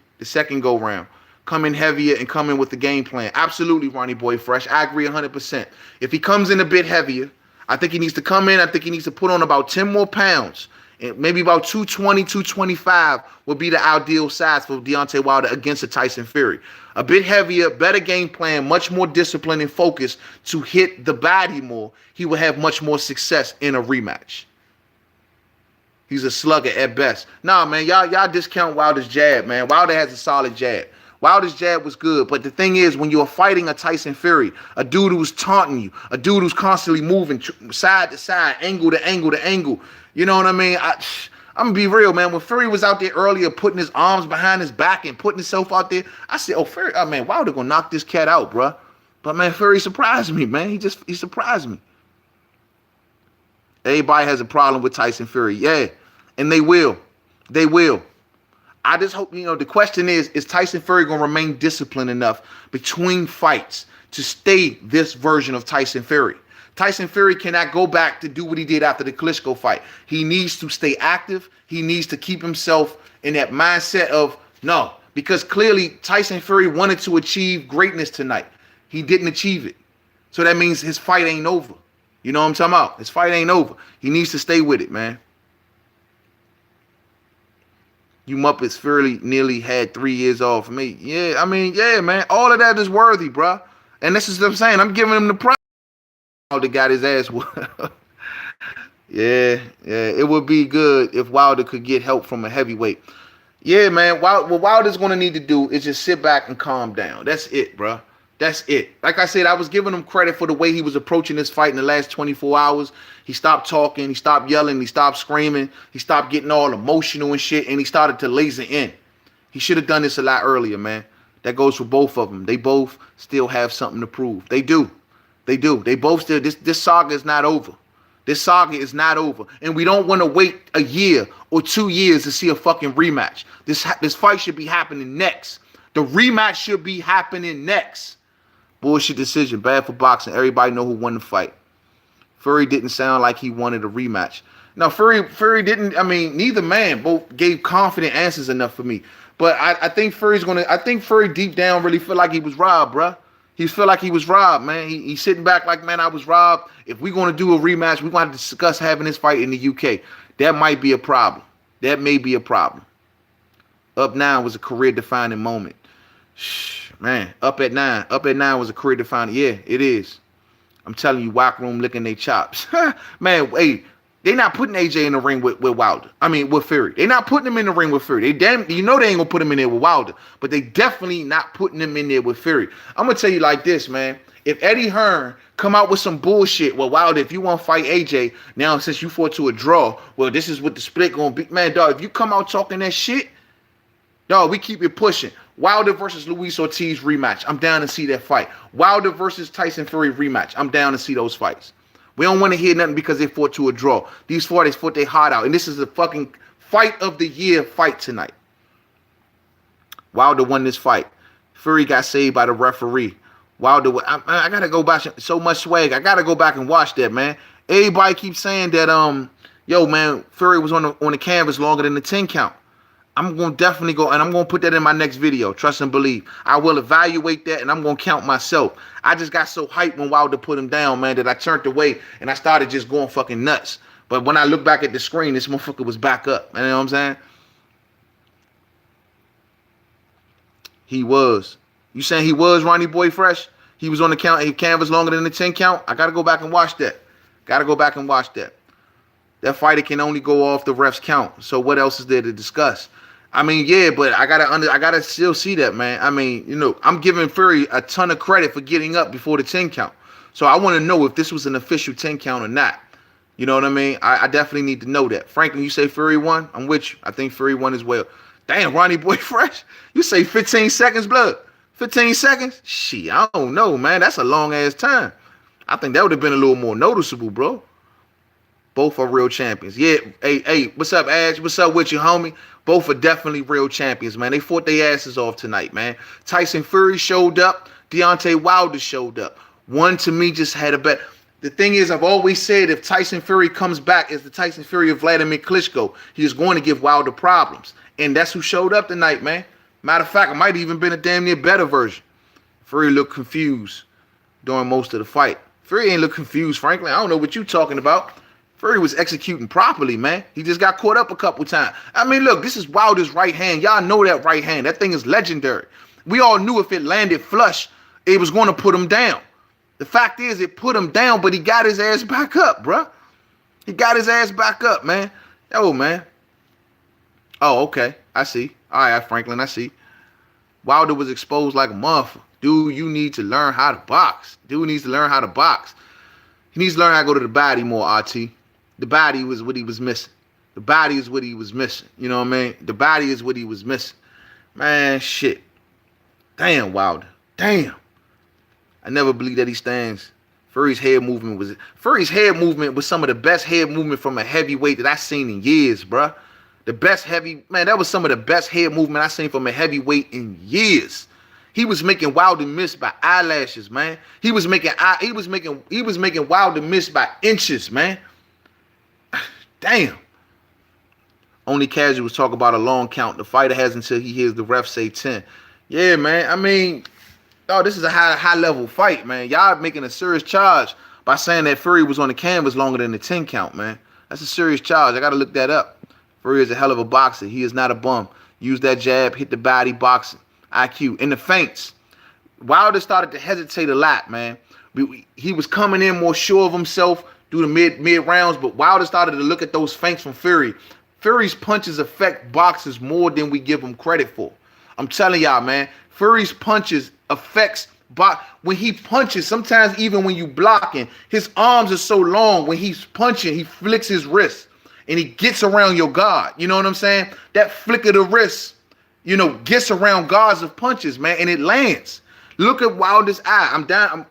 go round. Come in heavier and come in with the game plan. Absolutely, Ronnie Boy Fresh. I agree 100%. If he comes in a bit heavier, I think he needs to come in. I think he needs to put on about 10 more pounds And maybe about 220, 225 would be the ideal size for Deontay Wilder against a Tyson Fury. A bit heavier, better game plan, much more discipline and focus to hit the body more. He will have much more success in a rematch. He's a slugger at best. Nah, man, y'all discount Wilder's jab, man. Wilder has a solid jab. Wilder's jab was good, but the thing is, when you're fighting a Tyson Fury, a dude who's taunting you, a dude who's constantly moving side to side, angle to angle to angle, you know what I mean? I'm gonna be real, man. When Fury was out there earlier, putting his arms behind his back and putting himself out there, I said, "Oh, Fury, oh man, Wilder gonna knock this cat out, bro." But man, Fury surprised me, man. He surprised me. Everybody has a problem with Tyson Fury, yeah, and they will. I just hope, the question is Tyson Fury going to remain disciplined enough between fights to stay this version of Tyson Fury? Tyson Fury cannot go back to do what he did after the Klitschko fight. He needs to stay active. He needs to keep himself in that mindset of no, because clearly Tyson Fury wanted to achieve greatness tonight. He didn't achieve it. So that means his fight ain't over. You know what I'm talking about? His fight ain't over. He needs to stay with it, man. You Muppets Fury nearly had 3 years off for me. Yeah, I mean, yeah, man. All of that is worthy, bro. And this is what I'm saying. I'm giving him the prize. Wilder got his ass whooped. Yeah. It would be good if Wilder could get help from a heavyweight. Yeah, man. What Wilder's going to need to do is just sit back and calm down. That's it, bro. That's it. Like I said, I was giving him credit for the way he was approaching this fight in the last 24 hours. He stopped talking. He stopped yelling. He stopped screaming. He stopped getting all emotional and shit, and he started to laser in. He should have done this a lot earlier, man. That goes for both of them. They both still have something to prove. They do. They both still. This saga is not over. This saga is not over. And we don't want to wait a year or 2 years to see a fucking rematch. This fight should be happening next. The rematch should be happening next. Bullshit decision. Bad for boxing. Everybody know who won the fight. Fury didn't sound like he wanted a rematch. No, Fury didn't. I mean, neither man both gave confident answers enough for me. But I think Fury deep down really feel like he was robbed, bruh. He feel like he was robbed, man. He's sitting back like, man, I was robbed. If we're going to do a rematch, we're going to discuss having this fight in the UK. That might be a problem. That may be a problem. Up 9 was a career-defining moment. Man, up at 9 was a career-defining. Yeah, it is. I'm telling you, Whack Room licking their chops. Man, hey, they not putting AJ in the ring with Wilder. I mean, with Fury. They not putting him in the ring with Fury. They ain't gonna put him in there with Wilder, but they definitely not putting him in there with Fury. I'm gonna tell you like this, man. If Eddie Hearn come out with some bullshit, well, Wilder, if you want to fight AJ, now since you fought to a draw, well, this is what the split gonna be. Man, dog, if you come out talking that shit, dog, we keep it pushing. Wilder versus Luis Ortiz rematch. I'm down to see that fight. Wilder versus Tyson Fury rematch. I'm down to see those fights. We don't want to hear nothing because they fought to a draw. These fighters fought their heart out. And this is a fucking fight of the year fight tonight. Wilder won this fight. Fury got saved by the referee. Wilder, I got to go back. So much swag. I got to go back and watch that, man. Everybody keeps saying that, yo, man, Fury was on the canvas longer than the 10 count. I'm going to definitely go, and I'm going to put that in my next video. Trust and believe. I will evaluate that, and I'm going to count myself. I just got so hyped when Wilder put him down, man, that I turned away, and I started just going fucking nuts. But when I look back at the screen, this motherfucker was back up. You know what I'm saying? He was. You saying he was Ronnie Boy Fresh? He was on the canvas longer than the 10 count? I got to go back and watch that. That fighter can only go off the ref's count. So what else is there to discuss? I mean, yeah, but I gotta still see that, man. I mean, I'm giving Fury a ton of credit for getting up before the 10 count. So I want to know if this was an official 10 count or not. You know what I mean? I definitely need to know that. Franklin, you say Fury won? I'm with you. I think Fury won as well. Damn, Ronnie Boy Fresh. You say 15 seconds, blood. 15 seconds? Shit, I don't know, man. That's a long ass time. I think that would have been a little more noticeable, bro. Both are real champions. Yeah, hey, what's up, Ash? What's up with you, homie? Both are definitely real champions, man. They fought their asses off tonight, man. Tyson Fury showed up. Deontay Wilder showed up. One, to me, just had a bet. The thing is, I've always said if Tyson Fury comes back as the Tyson Fury of Vladimir Klitschko, he is going to give Wilder problems. And that's who showed up tonight, man. Matter of fact, it might even been a damn near better version. Fury looked confused during most of the fight. Fury ain't look confused, frankly. I don't know what you talking about. Fury was executing properly, man. He just got caught up a couple times. I mean, look, this is Wilder's right hand. Y'all know that right hand. That thing is legendary. We all knew if it landed flush, it was going to put him down. The fact is, it put him down, but he got his ass back up, bruh. He got his ass back up, man. Yo, man. Oh, okay. I see. All right, Franklin, I see. Wilder was exposed like a motherfucker. Dude, you need to learn how to box. Dude needs to learn how to box. He needs to learn how to go to the body more, RT. The body was what he was missing. The body is what he was missing. You know what I mean? The body is what he was missing. Man, shit. Damn, Wilder. Damn. I never believed that he stands. Fury's head movement was some of the best head movement from a heavyweight that I've seen in years, bruh. The best that was some of the best head movement I've seen from a heavyweight in years. He was making Wilder miss by eyelashes, man. He was making Wilder miss by inches, man. Damn. Only casuals talk about a long count. The fighter has until he hears the ref say 10. Yeah, man. I mean, this is a high level fight, man. Y'all making a serious charge by saying that Fury was on the canvas longer than the 10 count, man. That's a serious charge. I got to look that up. Fury is a hell of a boxer. He is not a bum. Use that jab, hit the body, boxing. IQ. In the feints, Wilder started to hesitate a lot, man. He was coming in more sure of himself through the mid rounds, but Wilder started to look at those feints from Fury. Fury's punches affect boxers more than we give him credit for. I'm telling y'all, man. Fury's punches affects when he punches. Sometimes even when you blocking, his arms are so long. When he's punching, he flicks his wrist and he gets around your guard. You know what I'm saying? That flick of the wrist, gets around guards of punches, man, and it lands. Look at Wilder's eye.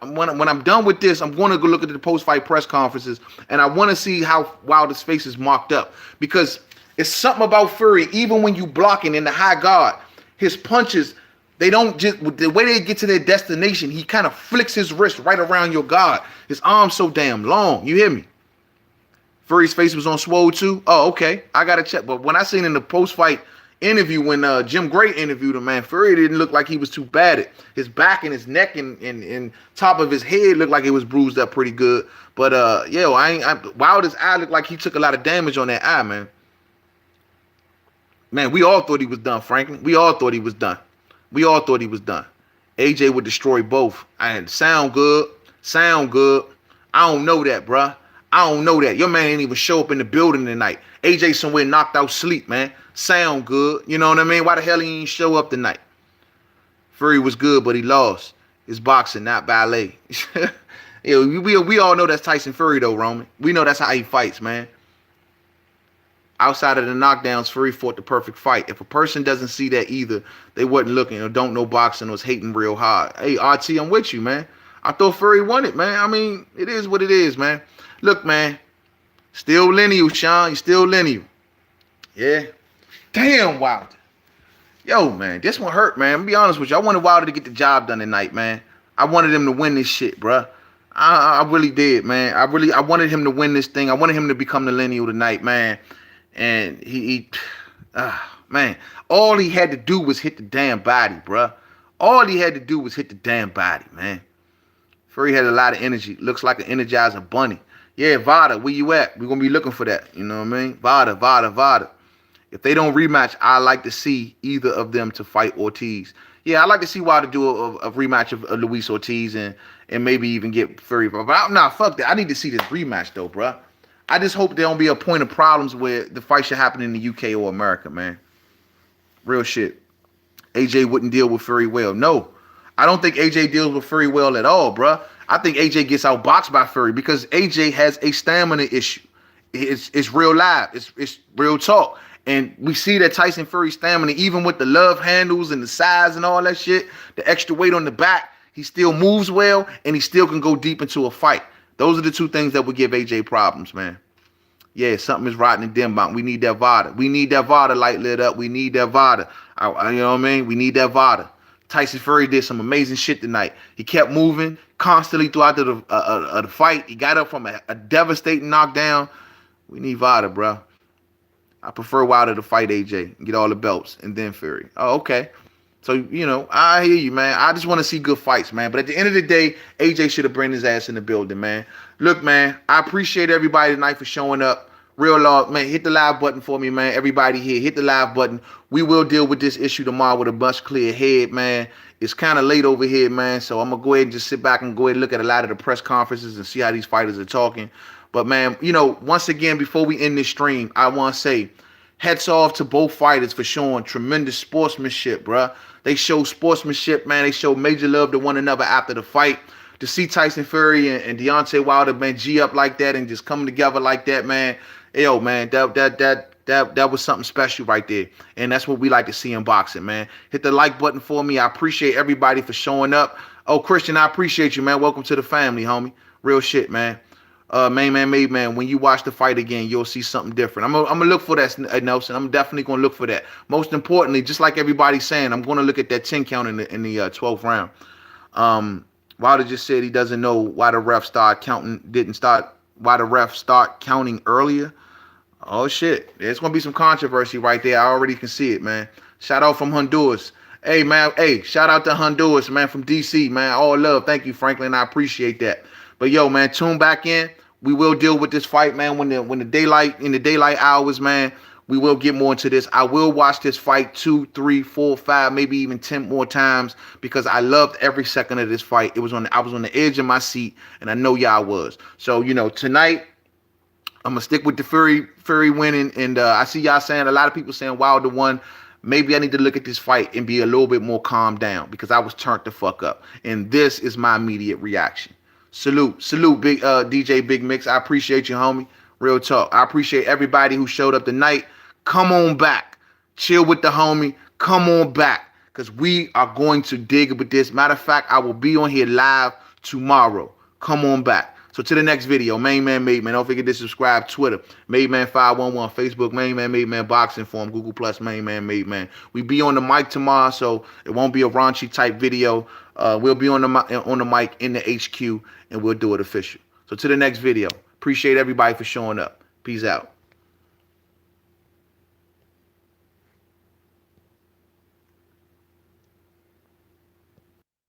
When I'm done with this, I'm going to go look at the post-fight press conferences, and I want to see how Wilder's face is marked up, because it's something about Fury. Even when you blocking in the high guard, his punches, they don't just, the way they get to their destination, he kind of flicks his wrist right around your guard. His arm's so damn long. You hear me? Fury's face was on swole too. Oh, okay. I got to check. But when I seen in the post-fight interview, when Jim Gray interviewed him, man, Fury didn't look like he was too bad. His back and his neck and top of his head looked like it was bruised up pretty good. But Wilder's eye looked like he took a lot of damage on that eye, man. Man, we all thought he was done, Franklin. We all thought he was done. AJ would destroy both. Sound good. I don't know that, bruh. I don't know that. Your man didn't even show up in the building tonight. AJ somewhere knocked out sleep, man. Sound good. You know what I mean? Why the hell he ain't show up tonight? Fury was good, but he lost. It's boxing, not ballet. We all know that's Tyson Fury, though, Roman. We know that's how he fights, man. Outside of the knockdowns, Fury fought the perfect fight. If a person doesn't see that either, they wasn't looking or don't know boxing or was hating real hard. Hey, RT, I'm with you, man. I thought Fury won it, man. I mean, it is what it is, man. Look, man. Still lineal, Sean. You still lineal. Yeah. Damn, Wilder. Yo, man, this one hurt, man. I'm be honest with you. I wanted Wilder to get the job done tonight, man. I wanted him to win this shit, bruh. I really did, man. I wanted him to win this thing. I wanted him to become the lineal tonight, man. And man, all he had to do was hit the damn body, bruh. All he had to do was hit the damn body, man. Fury had a lot of energy. Looks like an Energizer bunny. Yeah, Vada, where you at? We're going to be looking for that. You know what I mean? Vada. If they don't rematch, I like to see either of them to fight Ortiz. Yeah, I like to see Wilder do a rematch of Luis Ortiz and maybe even get Fury. But fuck that. I need to see this rematch, though, bruh. I just hope there don't be a point of problems where the fight should happen in the UK or America, man. Real shit. AJ wouldn't deal with Fury well. No, I don't think AJ deals with Fury well at all, bruh. I think AJ gets outboxed by Fury because AJ has a stamina issue. It's real live. It's real talk. And we see that Tyson Fury stamina, even with the love handles and the size and all that shit, the extra weight on the back, he still moves well and he still can go deep into a fight. Those are the two things that would give AJ problems, man. Yeah, something is rotten in Denmark. We need that Vada. We need that Vada light lit up. We need that Vada. You know what I mean? We need that Vada. Tyson Fury did some amazing shit tonight. He kept moving constantly throughout the fight. He got up from a devastating knockdown. We need Vada, bro. I prefer Wilder to fight AJ and get all the belts and then Fury. Oh, okay. So, you know, I hear you, man. I just want to see good fights, man. But at the end of the day, AJ should have bring his ass in the building, man. Look, man, I appreciate everybody tonight for showing up. Real love, man. Hit the live button for me, man. Everybody here, hit the live button. We will deal with this issue tomorrow with a much clear head, man. It's kind of late over here, man. So I'm going to go ahead and just sit back and go ahead and look at a lot of the press conferences and see how these fighters are talking. But, man, you know, once again, before we end this stream, I want to say, hats off to both fighters for showing tremendous sportsmanship, bruh. They show sportsmanship, man. They show major love to one another after the fight. To see Tyson Fury and Deontay Wilder, man, G up like that and just coming together like that, man. Yo, man, that was something special right there. And that's what we like to see in boxing, man. Hit the like button for me. I appreciate everybody for showing up. Oh, Christian, I appreciate you, man. Welcome to the family, homie. Real shit, man. Main man, made man, when you watch the fight again, you'll see something different. I'm gonna look for that, Nelson. I'm definitely gonna look for that. Most importantly, just like everybody's saying, I'm gonna look at that 10 count in the 12th round. Wilder just said he doesn't know why the ref why the ref start counting earlier. Oh shit, there's gonna be some controversy right there. I already can see it, man. Shout out from Honduras. Hey man, hey, shout out to Honduras, man, from DC, man. All love. Thank you, Franklin. I appreciate that. But yo, man, tune back in. We will deal with this fight, man, when the daylight hours, man. We will get more into this. I will watch this fight 2, 3, 4, 5, maybe even 10 more times because I loved every second of this fight. I was on the edge of my seat, and I know y'all was. So, you know, tonight I'm gonna stick with the Fury winning, and I see y'all saying, a lot of people saying Wilder won. Maybe I need to look at this fight and be a little bit more calmed down because I was turned the fuck up, and this is my immediate reaction. Salute, big DJ Big Mix. I appreciate you, homie. Real talk. I appreciate everybody who showed up tonight. Come on back. Chill with the homie. Come on back. Because we are going to dig with this. Matter of fact, I will be on here live tomorrow. Come on back. So to the next video, Main Man Made Man. Don't forget to subscribe. Twitter, Made Man 511. Facebook, Main Man Made Man Boxing Forum. Google Plus, Main Man Made Man. We be on the mic tomorrow, so it won't be a raunchy type video. We'll be on the mic in the HQ, and we'll do it official. So to the next video. Appreciate everybody for showing up. Peace out.